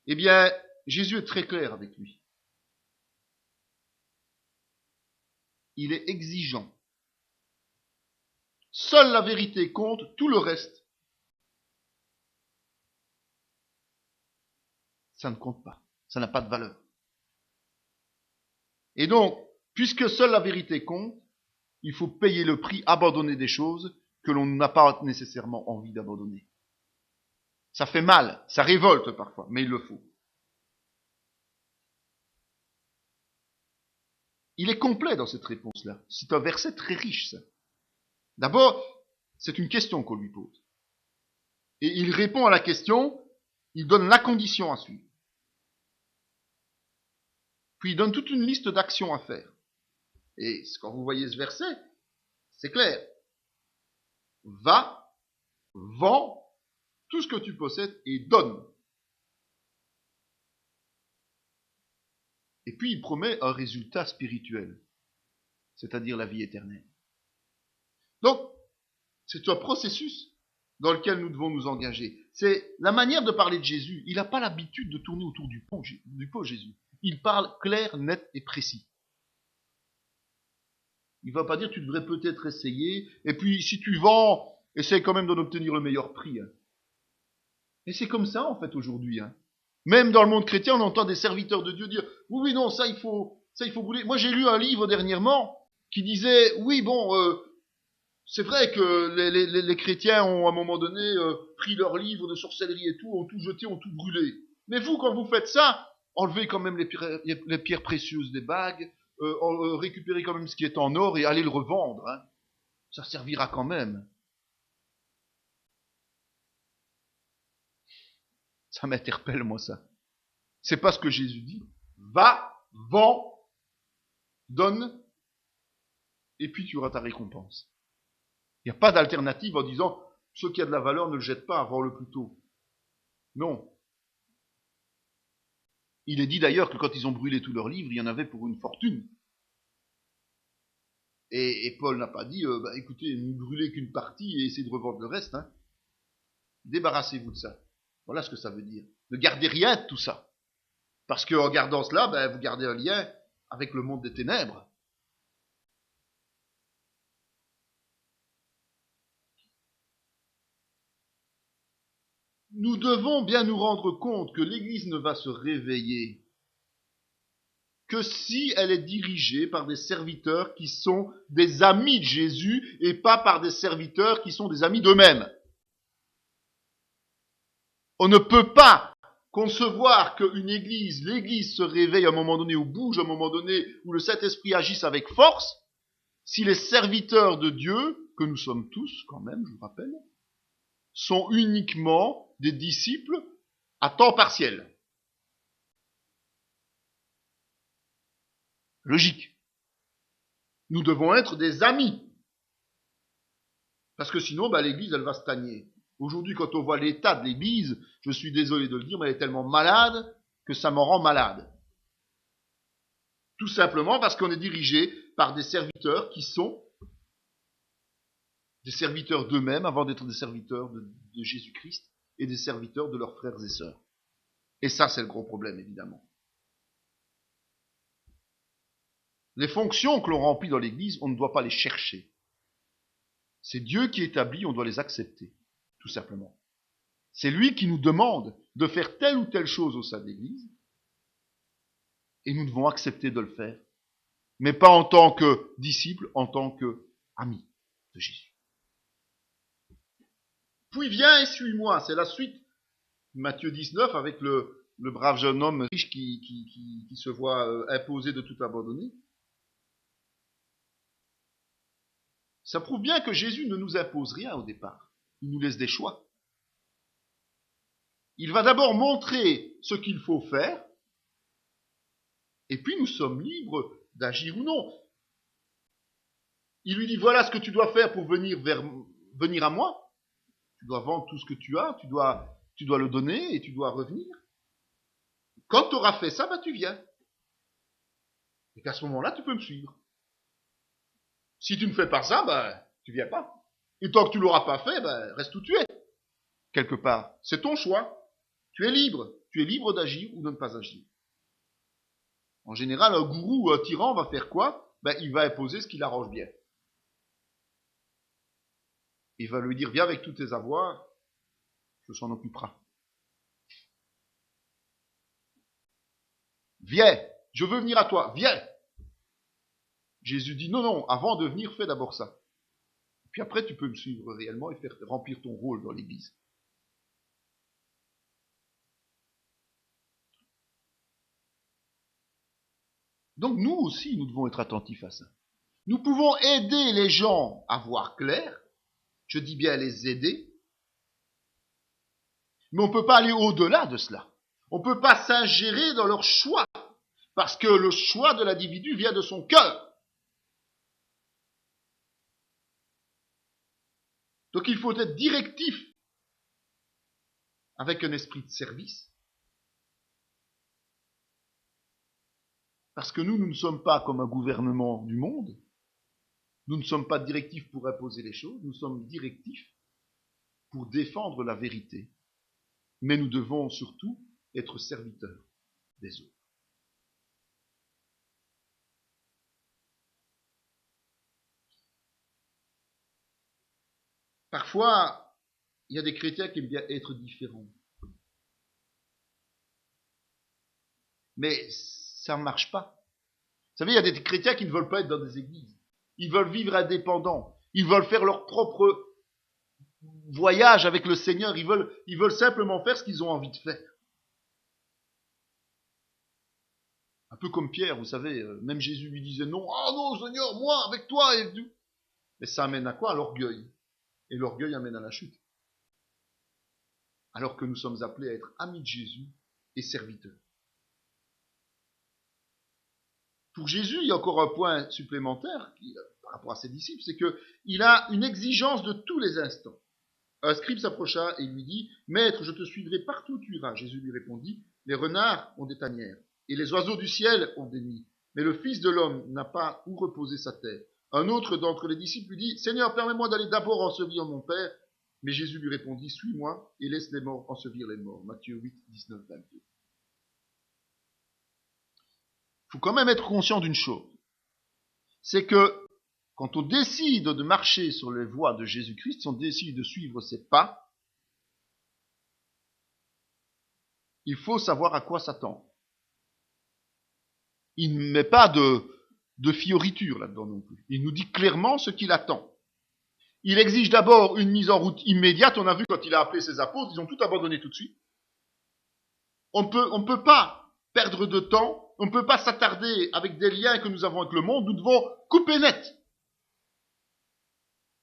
eh bien, Jésus est très clair avec lui. Il est exigeant. Seule la vérité compte, tout le reste, ça ne compte pas. Ça n'a pas de valeur. Et donc, puisque seule la vérité compte, il faut payer le prix, abandonner des choses que l'on n'a pas nécessairement envie d'abandonner. Ça fait mal, ça révolte parfois, mais il le faut. Il est complet dans cette réponse-là. C'est un verset très riche, ça. D'abord, c'est une question qu'on lui pose. Et il répond à la question, il donne la condition à suivre. Puis il donne toute une liste d'actions à faire. Et quand vous voyez ce verset, c'est clair. Va, vends tout ce que tu possèdes et donne. Et puis il promet un résultat spirituel, c'est-à-dire la vie éternelle. Donc, c'est un processus dans lequel nous devons nous engager. C'est la manière de parler de Jésus. Il n'a pas l'habitude de tourner autour du pot, Jésus. Il parle clair, net et précis. Il ne va pas dire tu devrais peut-être essayer, et puis si tu vends, essaye quand même d'en obtenir le meilleur prix. Et c'est comme ça en fait aujourd'hui. Même dans le monde chrétien, on entend des serviteurs de Dieu dire oui, non, ça il faut brûler. Moi j'ai lu un livre dernièrement qui disait oui, bon, c'est vrai que les chrétiens ont à un moment donné pris leurs livres de sorcellerie et tout, ont tout jeté, ont tout brûlé. Mais vous, quand vous faites ça, enlevez quand même les pierres précieuses des bagues, récupérez quand même ce qui est en or et allez le revendre. Ça servira quand même. Ça m'interpelle, moi, ça. C'est pas ce que Jésus dit. Va, vends, donne, et puis tu auras ta récompense. Il n'y a pas d'alternative en disant, ce qui a de la valeur ne le jette pas, vends-le plus tôt. Non. Il est dit d'ailleurs que quand ils ont brûlé tous leurs livres, il y en avait pour une fortune. Et Paul n'a pas dit, écoutez, ne brûlez qu'une partie et essayez de revendre le reste. Débarrassez-vous de ça. Voilà ce que ça veut dire. Ne gardez rien de tout ça. Parce qu'en gardant cela, vous gardez un lien avec le monde des ténèbres. Nous devons bien nous rendre compte que l'Église ne va se réveiller que si elle est dirigée par des serviteurs qui sont des amis de Jésus et pas par des serviteurs qui sont des amis d'eux-mêmes. On ne peut pas concevoir qu'une église, l'Église se réveille à un moment donné ou bouge à un moment donné où le Saint-Esprit agisse avec force, si les serviteurs de Dieu, que nous sommes tous quand même, je vous rappelle, sont uniquement des disciples à temps partiel. Logique. Nous devons être des amis. Parce que sinon, l'Église, elle va stagner. Aujourd'hui, quand on voit l'état de l'Église, je suis désolé de le dire, mais elle est tellement malade que ça m'en rend malade. Tout simplement parce qu'on est dirigé par des serviteurs qui sont des serviteurs d'eux-mêmes avant d'être des serviteurs de Jésus-Christ et des serviteurs de leurs frères et sœurs. Et ça, c'est le gros problème, évidemment. Les fonctions que l'on remplit dans l'Église, on ne doit pas les chercher. C'est Dieu qui établit, on doit les accepter, tout simplement. C'est lui qui nous demande de faire telle ou telle chose au sein de l'Église, et nous devons accepter de le faire, mais pas en tant que disciples, en tant qu'amis de Jésus. Puis viens et suis-moi, c'est la suite. Matthieu 19, avec le brave jeune homme riche qui se voit imposer de tout abandonner. Ça prouve bien que Jésus ne nous impose rien au départ. Il nous laisse des choix. Il va d'abord montrer ce qu'il faut faire, et puis nous sommes libres d'agir ou non. Il lui dit, voilà ce que tu dois faire pour venir à moi. Tu dois vendre tout ce que tu as, tu dois le donner et tu dois revenir. Quand tu auras fait ça, tu viens. Et qu'à ce moment-là, tu peux me suivre. Si tu ne fais pas ça, tu viens pas. Et tant que tu l'auras pas fait, reste où tu es. Quelque part. C'est ton choix. Tu es libre. Tu es libre d'agir ou de ne pas agir. En général, un gourou ou un tyran va faire quoi? Il va imposer ce qui l'arrange bien. Il va lui dire, viens avec tous tes avoirs, je s'en occupera. Viens, je veux venir à toi, viens. Jésus dit, non, avant de venir, fais d'abord ça. Puis après, tu peux me suivre réellement et faire remplir ton rôle dans l'Église. Donc nous aussi, nous devons être attentifs à ça. Nous pouvons aider les gens à voir clair, je dis bien les aider, mais on ne peut pas aller au-delà de cela. On ne peut pas s'ingérer dans leur choix, parce que le choix de l'individu vient de son cœur. Donc il faut être directif, avec un esprit de service. Parce que nous ne sommes pas comme un gouvernement du monde. Nous ne sommes pas directifs pour imposer les choses. Nous sommes directifs pour défendre la vérité. Mais nous devons surtout être serviteurs des autres. Parfois, il y a des chrétiens qui aiment bien être différents. Mais ça ne marche pas. Vous savez, il y a des chrétiens qui ne veulent pas être dans des églises. Ils veulent vivre indépendants. Ils veulent faire leur propre voyage avec le Seigneur. Ils veulent simplement faire ce qu'ils ont envie de faire. Un peu comme Pierre, vous savez, même Jésus lui disait non, ah non Seigneur, moi avec toi et tout. Mais ça amène à quoi? À l'orgueil. Et l'orgueil amène à la chute. Alors que nous sommes appelés à être amis de Jésus et serviteurs. Pour Jésus, il y a encore un point supplémentaire par rapport à ses disciples, c'est qu'il a une exigence de tous les instants. Un scribe s'approcha et lui dit, « Maître, je te suivrai partout où tu iras. » Jésus lui répondit, « Les renards ont des tanières, et les oiseaux du ciel ont des nids, mais le Fils de l'homme n'a pas où reposer sa tête. » Un autre d'entre les disciples lui dit, « Seigneur, permets-moi d'aller d'abord ensevelir mon Père. » Mais Jésus lui répondit, « Suis-moi et laisse les morts ensevelir les morts. » Matthieu 8, 19, 22. Il faut quand même être conscient d'une chose. C'est que quand on décide de marcher sur les voies de Jésus-Christ, si on décide de suivre ses pas, il faut savoir à quoi s'attendre. Il ne met pas de fioriture là-dedans non plus. Il nous dit clairement ce qu'il attend. Il exige d'abord une mise en route immédiate. On a vu quand il a appelé ses apôtres, ils ont tout abandonné tout de suite. On ne peut pas perdre de temps. On ne peut pas s'attarder avec des liens que nous avons avec le monde. Nous devons couper net.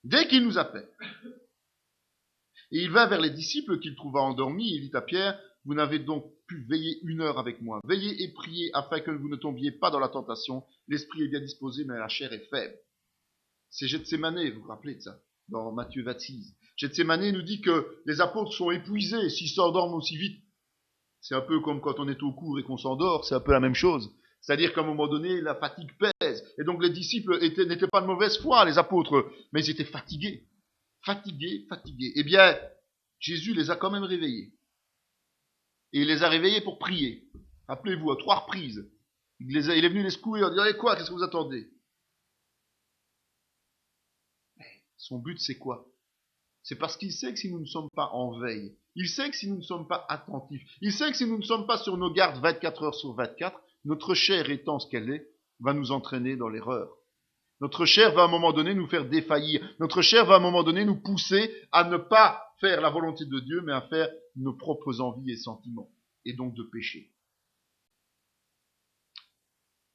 Dès qu'il nous appelle. Et il vint vers les disciples qu'il trouva endormis, et il dit à Pierre, vous n'avez donc pu veiller 1 heure avec moi. Veillez et priez afin que vous ne tombiez pas dans la tentation. L'esprit est bien disposé, mais la chair est faible. C'est Gethsémané, vous vous rappelez de ça, dans Matthieu 26. Gethsémané nous dit que les apôtres sont épuisés s'ils s'endorment aussi vite. C'est un peu comme quand on est au cours et qu'on s'endort, c'est un peu la même chose. C'est-à-dire qu'à un moment donné, la fatigue pèse. Et donc les disciples n'étaient pas de mauvaise foi, les apôtres, mais ils étaient fatigués. Fatigués. Eh bien, Jésus les a quand même réveillés. Et il les a réveillés pour prier. Rappelez-vous, à 3 reprises. Il est venu les secouer en disant, allez quoi, qu'est-ce que vous attendez? Son but, c'est quoi? C'est parce qu'il sait que si nous ne sommes pas en veille, il sait que si nous ne sommes pas attentifs, il sait que si nous ne sommes pas sur nos gardes 24 heures sur 24, notre chair étant ce qu'elle est, va nous entraîner dans l'erreur. Notre chair va à un moment donné nous faire défaillir. Notre chair va à un moment donné nous pousser à ne pas faire la volonté de Dieu, mais à faire nos propres envies et sentiments, et donc de pécher.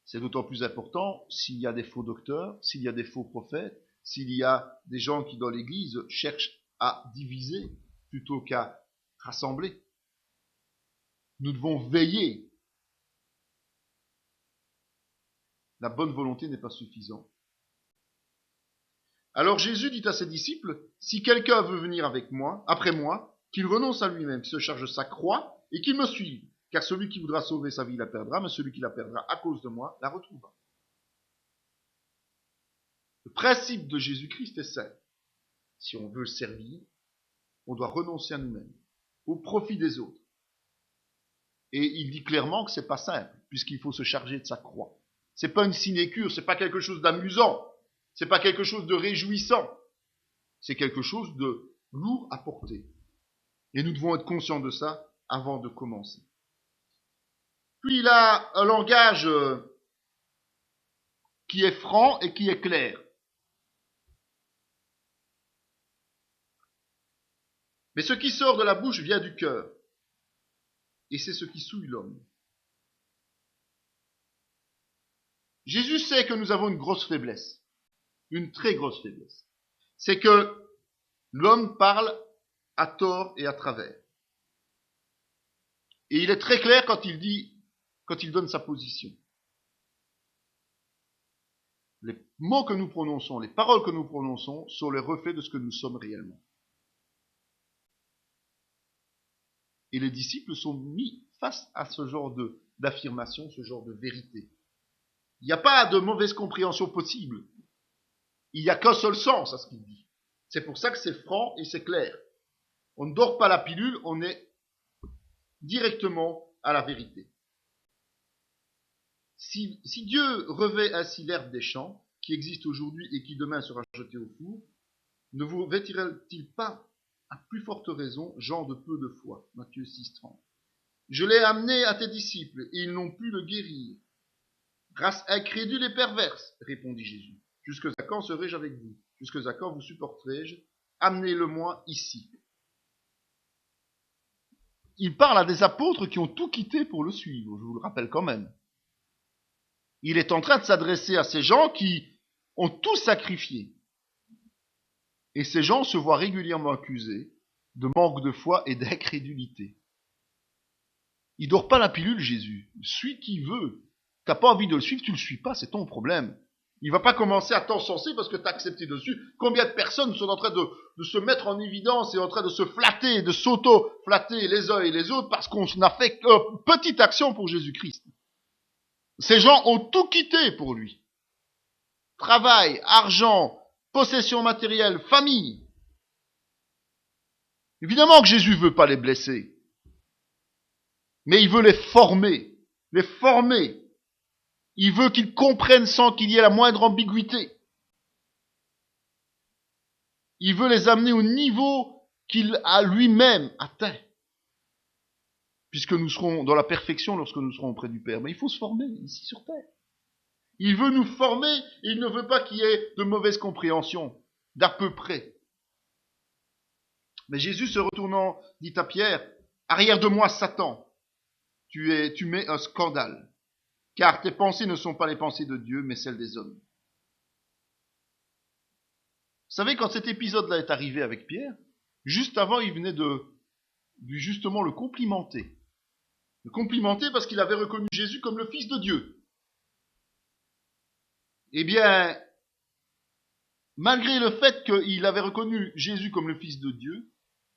C'est d'autant plus important s'il y a des faux docteurs, s'il y a des faux prophètes, s'il y a des gens qui dans l'Église cherchent à diviser plutôt qu'à rassembler. Nous devons veiller. La bonne volonté n'est pas suffisante. Alors Jésus dit à ses disciples, si quelqu'un veut venir avec moi, après moi, qu'il renonce à lui-même, qu'il se charge de sa croix et qu'il me suive. Car celui qui voudra sauver sa vie la perdra, mais celui qui la perdra à cause de moi la retrouvera. Le principe de Jésus-Christ est simple. Si on veut le servir, on doit renoncer à nous-mêmes, au profit des autres. Et il dit clairement que c'est pas simple, puisqu'il faut se charger de sa croix. C'est pas une sinécure, c'est pas quelque chose d'amusant, c'est pas quelque chose de réjouissant, c'est quelque chose de lourd à porter. Et nous devons être conscients de ça avant de commencer. Puis il a un langage qui est franc et qui est clair. Mais ce qui sort de la bouche vient du cœur. Et c'est ce qui souille l'homme. Jésus sait que nous avons une grosse faiblesse. Une très grosse faiblesse. C'est que l'homme parle à tort et à travers. Et il est très clair quand il donne sa position. Les mots que nous prononçons, les paroles que nous prononçons sont les reflets de ce que nous sommes réellement. Et les disciples sont mis face à ce genre d'affirmation, ce genre de vérité. Il n'y a pas de mauvaise compréhension possible. Il n'y a qu'un seul sens à ce qu'il dit. C'est pour ça que c'est franc et c'est clair. On ne dort pas la pilule, on est directement à la vérité. Si Dieu revêt ainsi l'herbe des champs, qui existe aujourd'hui et qui demain sera jetée au four, ne vous vêtira-t-il pas à plus forte raison, gens de peu de foi? Matthieu 6,30. Je l'ai amené à tes disciples, et ils n'ont pu le guérir. Race incrédule et perverse, répondit Jésus. Jusque à quand serai-je avec vous? Jusque à quand vous supporterai-je? Amenez-le-moi ici. Il parle à des apôtres qui ont tout quitté pour le suivre, je vous le rappelle quand même. Il est en train de s'adresser à ces gens qui ont tout sacrifié. Et ces gens se voient régulièrement accusés de manque de foi et d'incrédulité. Il dort pas la pilule, Jésus. Suis qui veut. T'as pas envie de le suivre, tu le suis pas, c'est ton problème. Il va pas commencer à t'encenser parce que t'as accepté dessus. Combien de personnes sont en train de se mettre en évidence et en train de se flatter, de s'auto-flatter les uns et les autres parce qu'on n'a fait qu'une petite action pour Jésus-Christ. Ces gens ont tout quitté pour lui. Travail, argent, possession matérielle, famille. Évidemment que Jésus veut pas les blesser. Mais il veut les former. Les former. Il veut qu'ils comprennent sans qu'il y ait la moindre ambiguïté. Il veut les amener au niveau qu'il a lui-même atteint. Puisque nous serons dans la perfection lorsque nous serons auprès du Père. Mais il faut se former ici sur terre. Il veut nous former et il ne veut pas qu'il y ait de mauvaise compréhension, d'à peu près. Mais Jésus se retournant dit à Pierre, arrière de moi Satan, tu mets un scandale, car tes pensées ne sont pas les pensées de Dieu, mais celles des hommes. Vous savez, quand cet épisode-là est arrivé avec Pierre, Juste avant, il venait de justement le complimenter. Le complimenter parce qu'il avait reconnu Jésus comme le Fils de Dieu. Eh bien, malgré le fait qu'il avait reconnu Jésus comme le Fils de Dieu,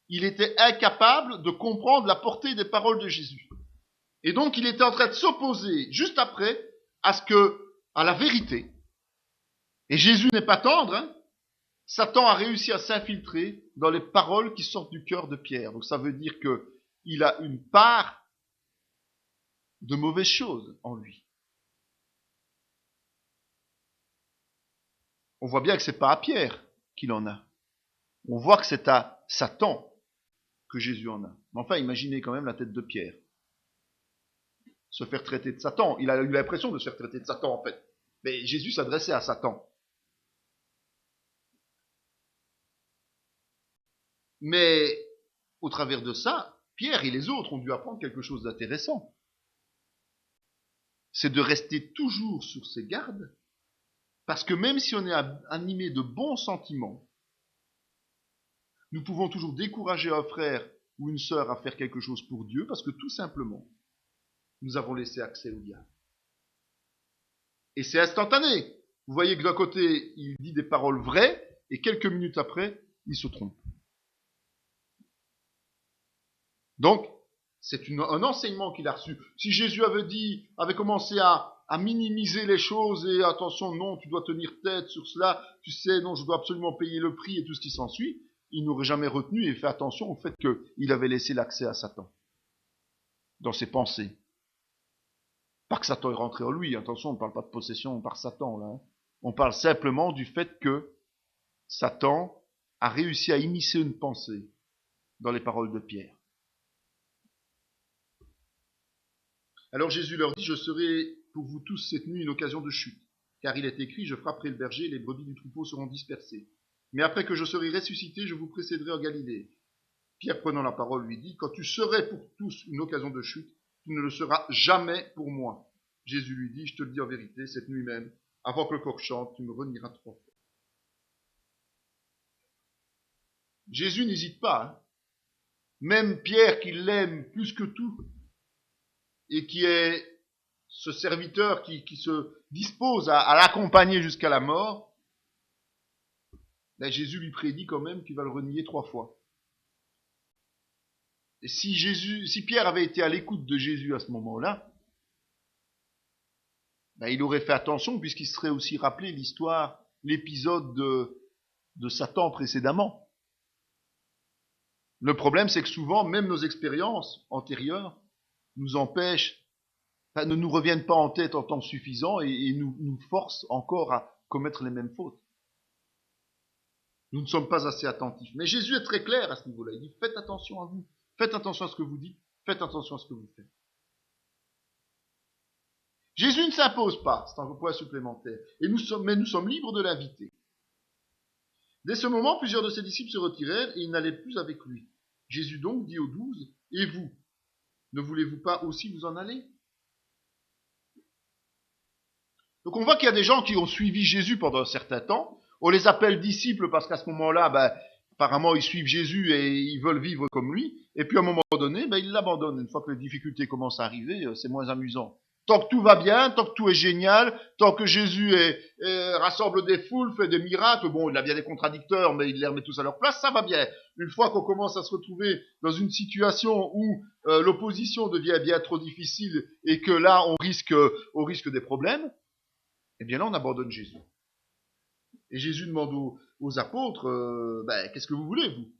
il était incapable de comprendre la portée des paroles de Jésus. Et donc, il était en train de s'opposer, juste après, à la vérité. Et Jésus n'est pas tendre, hein. Satan a réussi à s'infiltrer dans les paroles qui sortent du cœur de Pierre. Donc, ça veut dire qu'il a une part de mauvaises choses en lui. On voit bien que c'est pas à Pierre qu'il en a. On voit que c'est à Satan que Jésus en a. Mais enfin, imaginez quand même la tête de Pierre. Se faire traiter de Satan. Il a eu l'impression de se faire traiter de Satan, en fait. Mais Jésus s'adressait à Satan. Mais, au travers de ça, Pierre et les autres ont dû apprendre quelque chose d'intéressant. C'est de rester toujours sur ses gardes, parce que même si on est animé de bons sentiments, nous pouvons toujours décourager un frère ou une sœur à faire quelque chose pour Dieu, parce que tout simplement, nous avons laissé accès au diable. Et c'est instantané. Vous voyez que d'un côté, il dit des paroles vraies, et quelques minutes après, il se trompe. Donc, c'est un enseignement qu'il a reçu. Si Jésus avait commencé à minimiser les choses et attention, non, tu dois tenir tête sur cela, tu sais, non, je dois absolument payer le prix et tout ce qui s'ensuit, il n'aurait jamais retenu et fait attention au fait qu'il avait laissé l'accès à Satan dans ses pensées. Pas que Satan est rentré en lui, attention, on ne parle pas de possession par Satan là. On parle simplement du fait que Satan a réussi à immiscer une pensée dans les paroles de Pierre. Alors Jésus leur dit, je serai pour vous tous cette nuit une occasion de chute, car il est écrit, je frapperai le berger, et les brebis du troupeau seront dispersées. Mais après que je serai ressuscité, je vous précéderai en Galilée. Pierre, prenant la parole, lui dit, quand tu serais pour tous une occasion de chute, tu ne le seras jamais pour moi. Jésus lui dit, je te le dis en vérité, cette nuit même, avant que le coq chante, tu me renieras 3 fois. Jésus n'hésite pas, hein. Même Pierre, qui l'aime plus que tout, et qui est ce serviteur qui se dispose à l'accompagner jusqu'à la mort, ben Jésus lui prédit quand même qu'il va le renier 3 fois. Et si Pierre avait été à l'écoute de Jésus à ce moment-là, ben il aurait fait attention puisqu'il serait aussi rappelé l'épisode de Satan précédemment. Le problème, c'est que souvent, même nos expériences antérieures nous empêchent, ne nous reviennent pas en tête en temps suffisant et nous forcent encore à commettre les mêmes fautes. Nous ne sommes pas assez attentifs. Mais Jésus est très clair à ce niveau-là. Il dit, faites attention à vous. Faites attention à ce que vous dites. Faites attention à ce que vous faites. Jésus ne s'impose pas. C'est un point supplémentaire. Mais nous sommes libres de l'inviter. Dès ce moment, plusieurs de ses disciples se retirèrent et ils n'allaient plus avec lui. Jésus donc dit aux 12, et vous, ne voulez-vous pas aussi vous en aller? Donc on voit qu'il y a des gens qui ont suivi Jésus pendant un certain temps. On les appelle disciples parce qu'à ce moment-là, apparemment ils suivent Jésus et ils veulent vivre comme lui. Et puis à un moment donné, ils l'abandonnent. Une fois que les difficultés commencent à arriver, c'est moins amusant. Tant que tout va bien, tant que tout est génial, tant que Jésus rassemble des foules, fait des miracles, bon, il a bien des contradicteurs, mais il les remet tous à leur place, ça va bien. Une fois qu'on commence à se retrouver dans une situation où l'opposition devient bien trop difficile et que là, on risque des problèmes, eh bien là, on abandonne Jésus. Et Jésus demande aux apôtres, qu'est-ce que vous voulez, vous?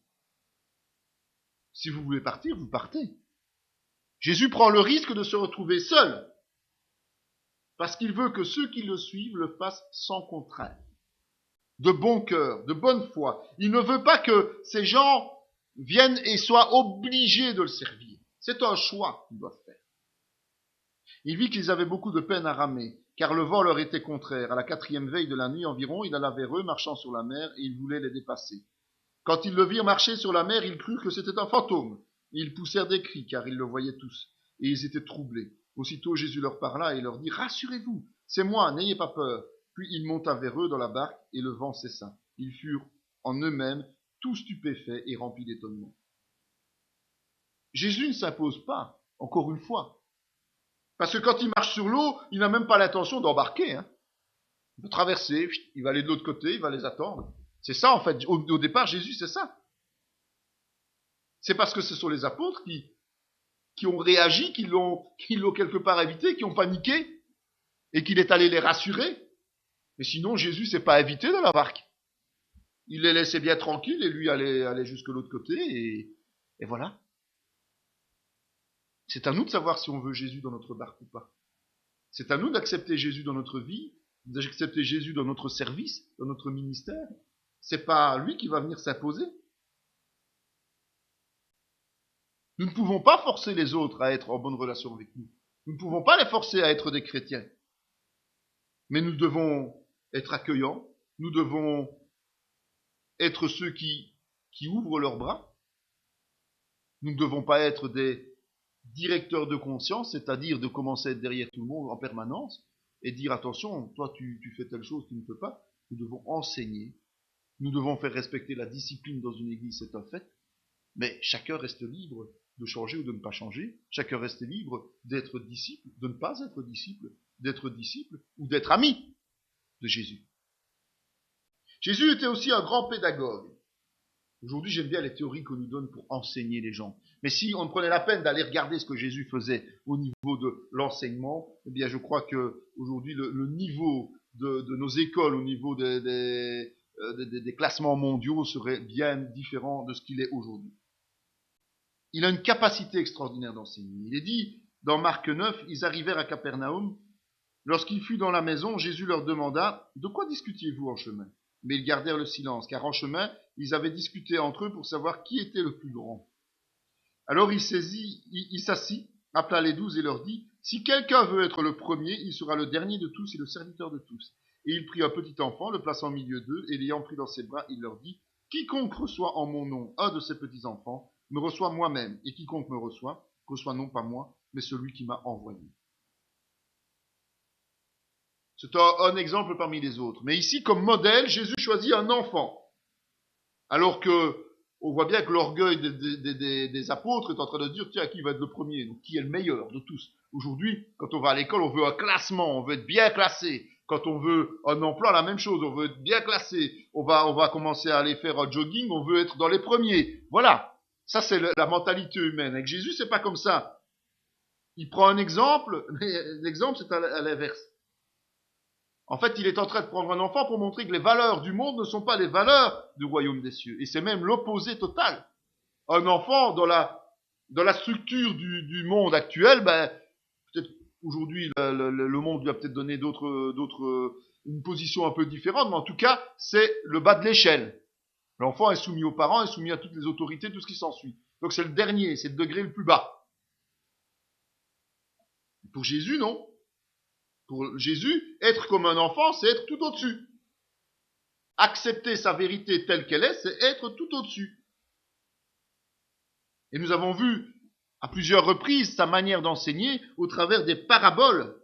Si vous voulez partir, vous partez. Jésus prend le risque de se retrouver seul, parce qu'il veut que ceux qui le suivent le fassent sans contrainte, de bon cœur, de bonne foi. Il ne veut pas que ces gens viennent et soient obligés de le servir. C'est un choix qu'ils doivent faire. Il vit qu'ils avaient beaucoup de peine à ramer, car le vent leur était contraire. À la 4e veille de la nuit environ, il alla vers eux, marchant sur la mer, et il voulait les dépasser. Quand ils le virent marcher sur la mer, ils crurent que c'était un fantôme. Ils poussèrent des cris, car ils le voyaient tous, et ils étaient troublés. Aussitôt Jésus leur parla et leur dit, « Rassurez-vous, c'est moi, n'ayez pas peur. » Puis il monta vers eux dans la barque, et le vent cessa. Ils furent en eux-mêmes tout stupéfait et rempli d'étonnement. Jésus ne s'impose pas, encore une fois. Parce que quand il marche sur l'eau, il n'a même pas l'intention d'embarquer. Il va traverser, il va aller de l'autre côté, il va les attendre. C'est ça, en fait. Au départ, Jésus, c'est ça. C'est parce que ce sont les apôtres qui ont réagi, qui l'ont quelque part évité, qui ont paniqué, et qu'il est allé les rassurer. Mais sinon, Jésus s'est pas invité dans la barque. Il les laissait bien tranquilles, et lui allait jusque l'autre côté, et voilà. C'est à nous de savoir si on veut Jésus dans notre barque ou pas. C'est à nous d'accepter Jésus dans notre vie, d'accepter Jésus dans notre service, dans notre ministère. C'est pas lui qui va venir s'imposer. Nous ne pouvons pas forcer les autres à être en bonne relation avec nous. Nous ne pouvons pas les forcer à être des chrétiens. Mais nous devons être accueillants. Nous devons être ceux qui ouvrent leurs bras. Nous ne devons pas être des directeurs de conscience, c'est-à-dire de commencer à être derrière tout le monde en permanence et dire attention, toi tu fais telle chose, tu ne peux pas. Nous devons enseigner. Nous devons faire respecter la discipline dans une église, c'est un fait. Mais chacun reste libre de changer ou de ne pas changer. Chacun reste libre d'être disciple, de ne pas être disciple, d'être disciple ou d'être ami de Jésus. Jésus était aussi un grand pédagogue. Aujourd'hui, j'aime bien les théories qu'on nous donne pour enseigner les gens. Mais si on prenait la peine d'aller regarder ce que Jésus faisait au niveau de l'enseignement, eh bien, je crois que aujourd'hui, le niveau de nos écoles, au niveau des classements mondiaux, serait bien différent de ce qu'il est aujourd'hui. Il a une capacité extraordinaire d'enseigner. Il est dit dans Marc 9, ils arrivèrent à Capernaum. Lorsqu'il fut dans la maison, Jésus leur demanda « De quoi discutiez-vous en chemin ?» Mais ils gardèrent le silence, car en chemin, ils avaient discuté entre eux pour savoir qui était le plus grand. Alors il s'assit, appela les 12 et leur dit « Si quelqu'un veut être le premier, il sera le dernier de tous et le serviteur de tous. » Et il prit un petit enfant, le plaça au milieu d'eux, et l'ayant pris dans ses bras, il leur dit « Quiconque reçoit en mon nom un de ces petits enfants, me reçoit moi-même, et quiconque me reçoit non pas moi, mais celui qui m'a envoyé. » C'est un exemple parmi les autres. Mais ici, comme modèle, Jésus choisit un enfant. Alors que, on voit bien que l'orgueil des apôtres est en train de dire, tiens, qui va être le premier? Donc, qui est le meilleur de tous? Aujourd'hui, quand on va à l'école, on veut un classement, on veut être bien classé. Quand on veut un emploi, la même chose, on veut être bien classé. On va commencer à aller faire un jogging, on veut être dans les premiers. Voilà. Ça, c'est la mentalité humaine. Avec Jésus, c'est pas comme ça. Il prend un exemple, mais l'exemple, c'est à l'inverse. En fait, il est en train de prendre un enfant pour montrer que les valeurs du monde ne sont pas les valeurs du royaume des cieux. Et c'est même l'opposé total. Un enfant, dans la structure du monde actuel, peut-être aujourd'hui, le monde lui a peut-être donné une position un peu différente, mais en tout cas, c'est le bas de l'échelle. L'enfant est soumis aux parents, est soumis à toutes les autorités, tout ce qui s'ensuit. Donc c'est le dernier, c'est le degré le plus bas. Pour Jésus, non. Pour Jésus, être comme un enfant, c'est être tout au-dessus. Accepter sa vérité telle qu'elle est, c'est être tout au-dessus. Et nous avons vu à plusieurs reprises sa manière d'enseigner au travers des paraboles,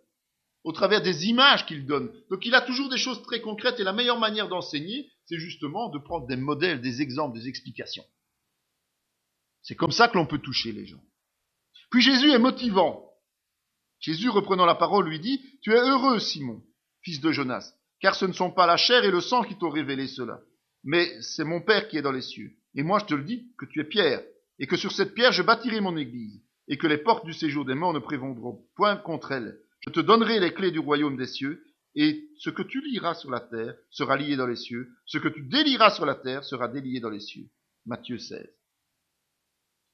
au travers des images qu'il donne. Donc il a toujours des choses très concrètes et la meilleure manière d'enseigner, c'est justement de prendre des modèles, des exemples, des explications. C'est comme ça que l'on peut toucher les gens. Puis Jésus est motivant. Jésus, reprenant la parole, lui dit « Tu es heureux, Simon, fils de Jonas, car ce ne sont pas la chair et le sang qui t'ont révélé cela, mais c'est mon Père qui est dans les cieux. Et moi, je te le dis, que tu es pierre, et que sur cette pierre, je bâtirai mon église, et que les portes du séjour des morts ne prévaudront point contre elle. Je te donnerai les clés du royaume des cieux, et ce que tu lieras sur la terre sera lié dans les cieux, ce que tu délieras sur la terre sera délié dans les cieux. » Matthieu 16.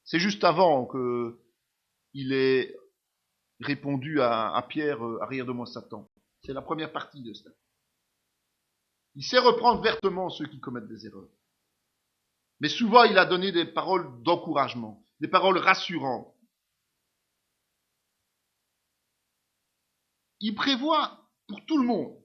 C'est juste avant qu'il ait répondu à Pierre, arrière de moi Satan. C'est la première partie de cela. Il sait reprendre vertement ceux qui commettent des erreurs. Mais souvent, il a donné des paroles d'encouragement, des paroles rassurantes. Il prévoit pour tout le monde,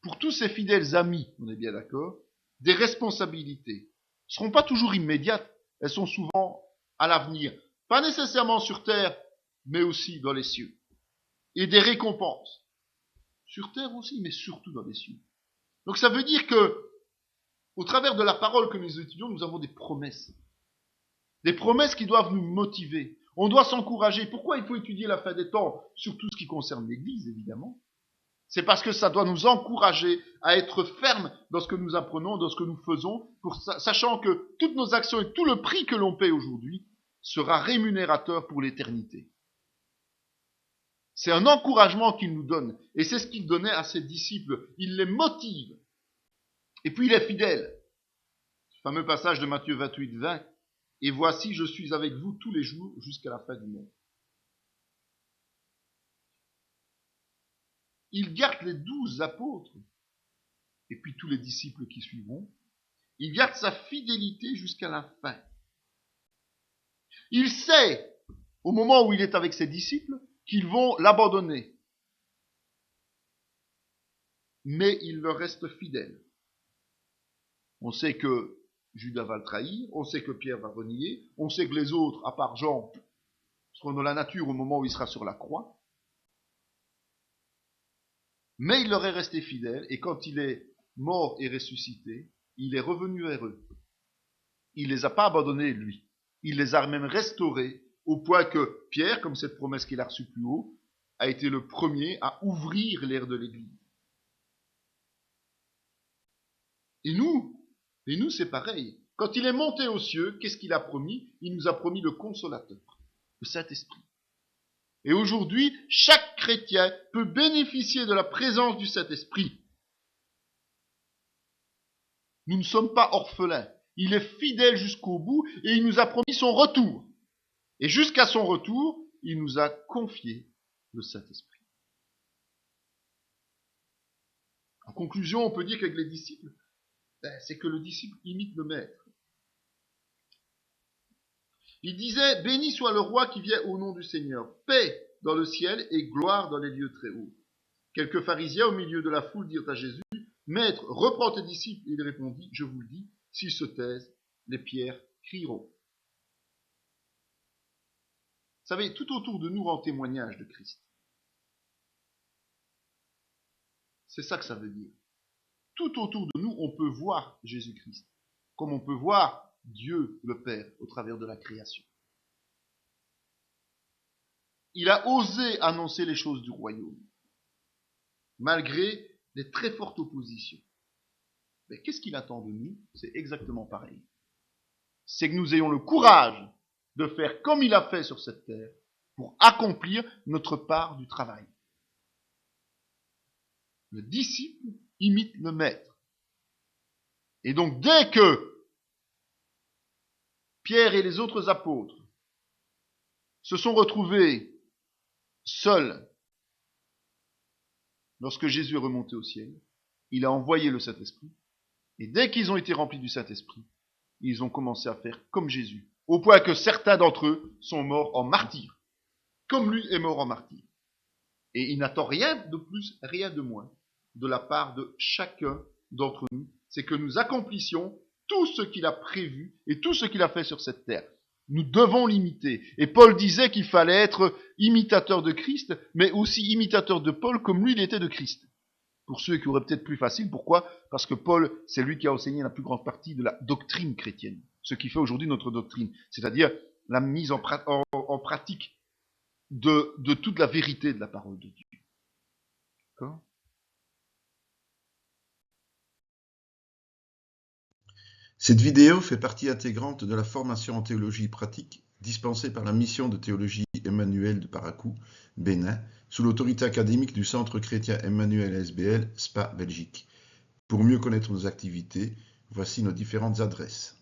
pour tous ses fidèles amis, on est bien d'accord, des responsabilités. Elles ne seront pas toujours immédiates, elles sont souvent à l'avenir. Pas nécessairement sur terre, mais aussi dans les cieux. Et des récompenses. Sur terre aussi, mais surtout dans les cieux. Donc ça veut dire que Au travers de la parole que nous étudions, nous avons des promesses. Des promesses qui doivent nous motiver. On doit s'encourager. Pourquoi il faut étudier la fin des temps? Sur tout ce qui concerne l'Église, évidemment. C'est parce que ça doit nous encourager à être fermes dans ce que nous apprenons, dans ce que nous faisons, sachant que toutes nos actions et tout le prix que l'on paie aujourd'hui sera rémunérateur pour l'éternité. C'est un encouragement qu'il nous donne. Et c'est ce qu'il donnait à ses disciples. Il les motive. Et puis il est fidèle. Ce fameux passage de Matthieu 28, 20. Et voici, je suis avec vous tous les jours jusqu'à la fin du monde. Il garde les 12 apôtres, et puis tous les disciples qui suivront. Il garde sa fidélité jusqu'à la fin. Il sait, au moment où il est avec ses disciples, qu'ils vont l'abandonner. Mais il leur reste fidèle. On sait que Judas va le trahir, on sait que Pierre va renier, on sait que les autres, à part Jean, seront dans la nature au moment où il sera sur la croix. Mais il leur est resté fidèle, et quand il est mort et ressuscité, il est revenu vers eux. Il les a pas abandonnés, lui. Il les a même restaurés, au point que Pierre, comme cette promesse qu'il a reçue plus haut, a été le premier à ouvrir l'ère de l'Église. Et nous, c'est pareil. Quand il est monté aux cieux, qu'est-ce qu'il a promis? Il nous a promis le Consolateur, le Saint-Esprit. Et aujourd'hui, chaque chrétien peut bénéficier de la présence du Saint-Esprit. Nous ne sommes pas orphelins. Il est fidèle jusqu'au bout et il nous a promis son retour. Et jusqu'à son retour, il nous a confié le Saint-Esprit. En conclusion, on peut dire qu'avec les disciples, c'est que le disciple imite le maître. Il disait, béni soit le roi qui vient au nom du Seigneur, paix dans le ciel et gloire dans les lieux très hauts. Quelques pharisiens au milieu de la foule dirent à Jésus, maître, reprends tes disciples. Il répondit, je vous le dis, s'ils se taisent, les pierres crieront. Vous savez, tout autour de nous rend témoignage de Christ. C'est ça que ça veut dire. Tout autour de nous, on peut voir Jésus-Christ, comme on peut voir Dieu le Père au travers de la création. Il a osé annoncer les choses du royaume, malgré des très fortes oppositions. Mais qu'est-ce qu'il attend de nous? C'est exactement pareil. C'est que nous ayons le courage de faire comme il a fait sur cette terre pour accomplir notre part du travail. Le disciple imite le maître. Et donc, dès que Pierre et les autres apôtres se sont retrouvés seuls lorsque Jésus est remonté au ciel, il a envoyé le Saint-Esprit. Et dès qu'ils ont été remplis du Saint-Esprit, ils ont commencé à faire comme Jésus, au point que certains d'entre eux sont morts en martyrs, comme lui est mort en martyr. Et il n'attend rien de plus, rien de moins, de la part de chacun d'entre nous, c'est que nous accomplissions tout ce qu'il a prévu et tout ce qu'il a fait sur cette terre. Nous devons l'imiter. Et Paul disait qu'il fallait être imitateur de Christ, mais aussi imitateur de Paul comme lui, il était de Christ. Pour ceux qui auraient peut-être plus facile, pourquoi? Parce que Paul, c'est lui qui a enseigné la plus grande partie de la doctrine chrétienne. Ce qui fait aujourd'hui notre doctrine, c'est-à-dire la mise en pratique de toute la vérité de la parole de Dieu. D'accord? Cette vidéo fait partie intégrante de la formation en théologie pratique dispensée par la mission de théologie Emmanuel de Paracou, Bénin, sous l'autorité académique du Centre chrétien Emmanuel SBL, Spa, Belgique. Pour mieux connaître nos activités, voici nos différentes adresses.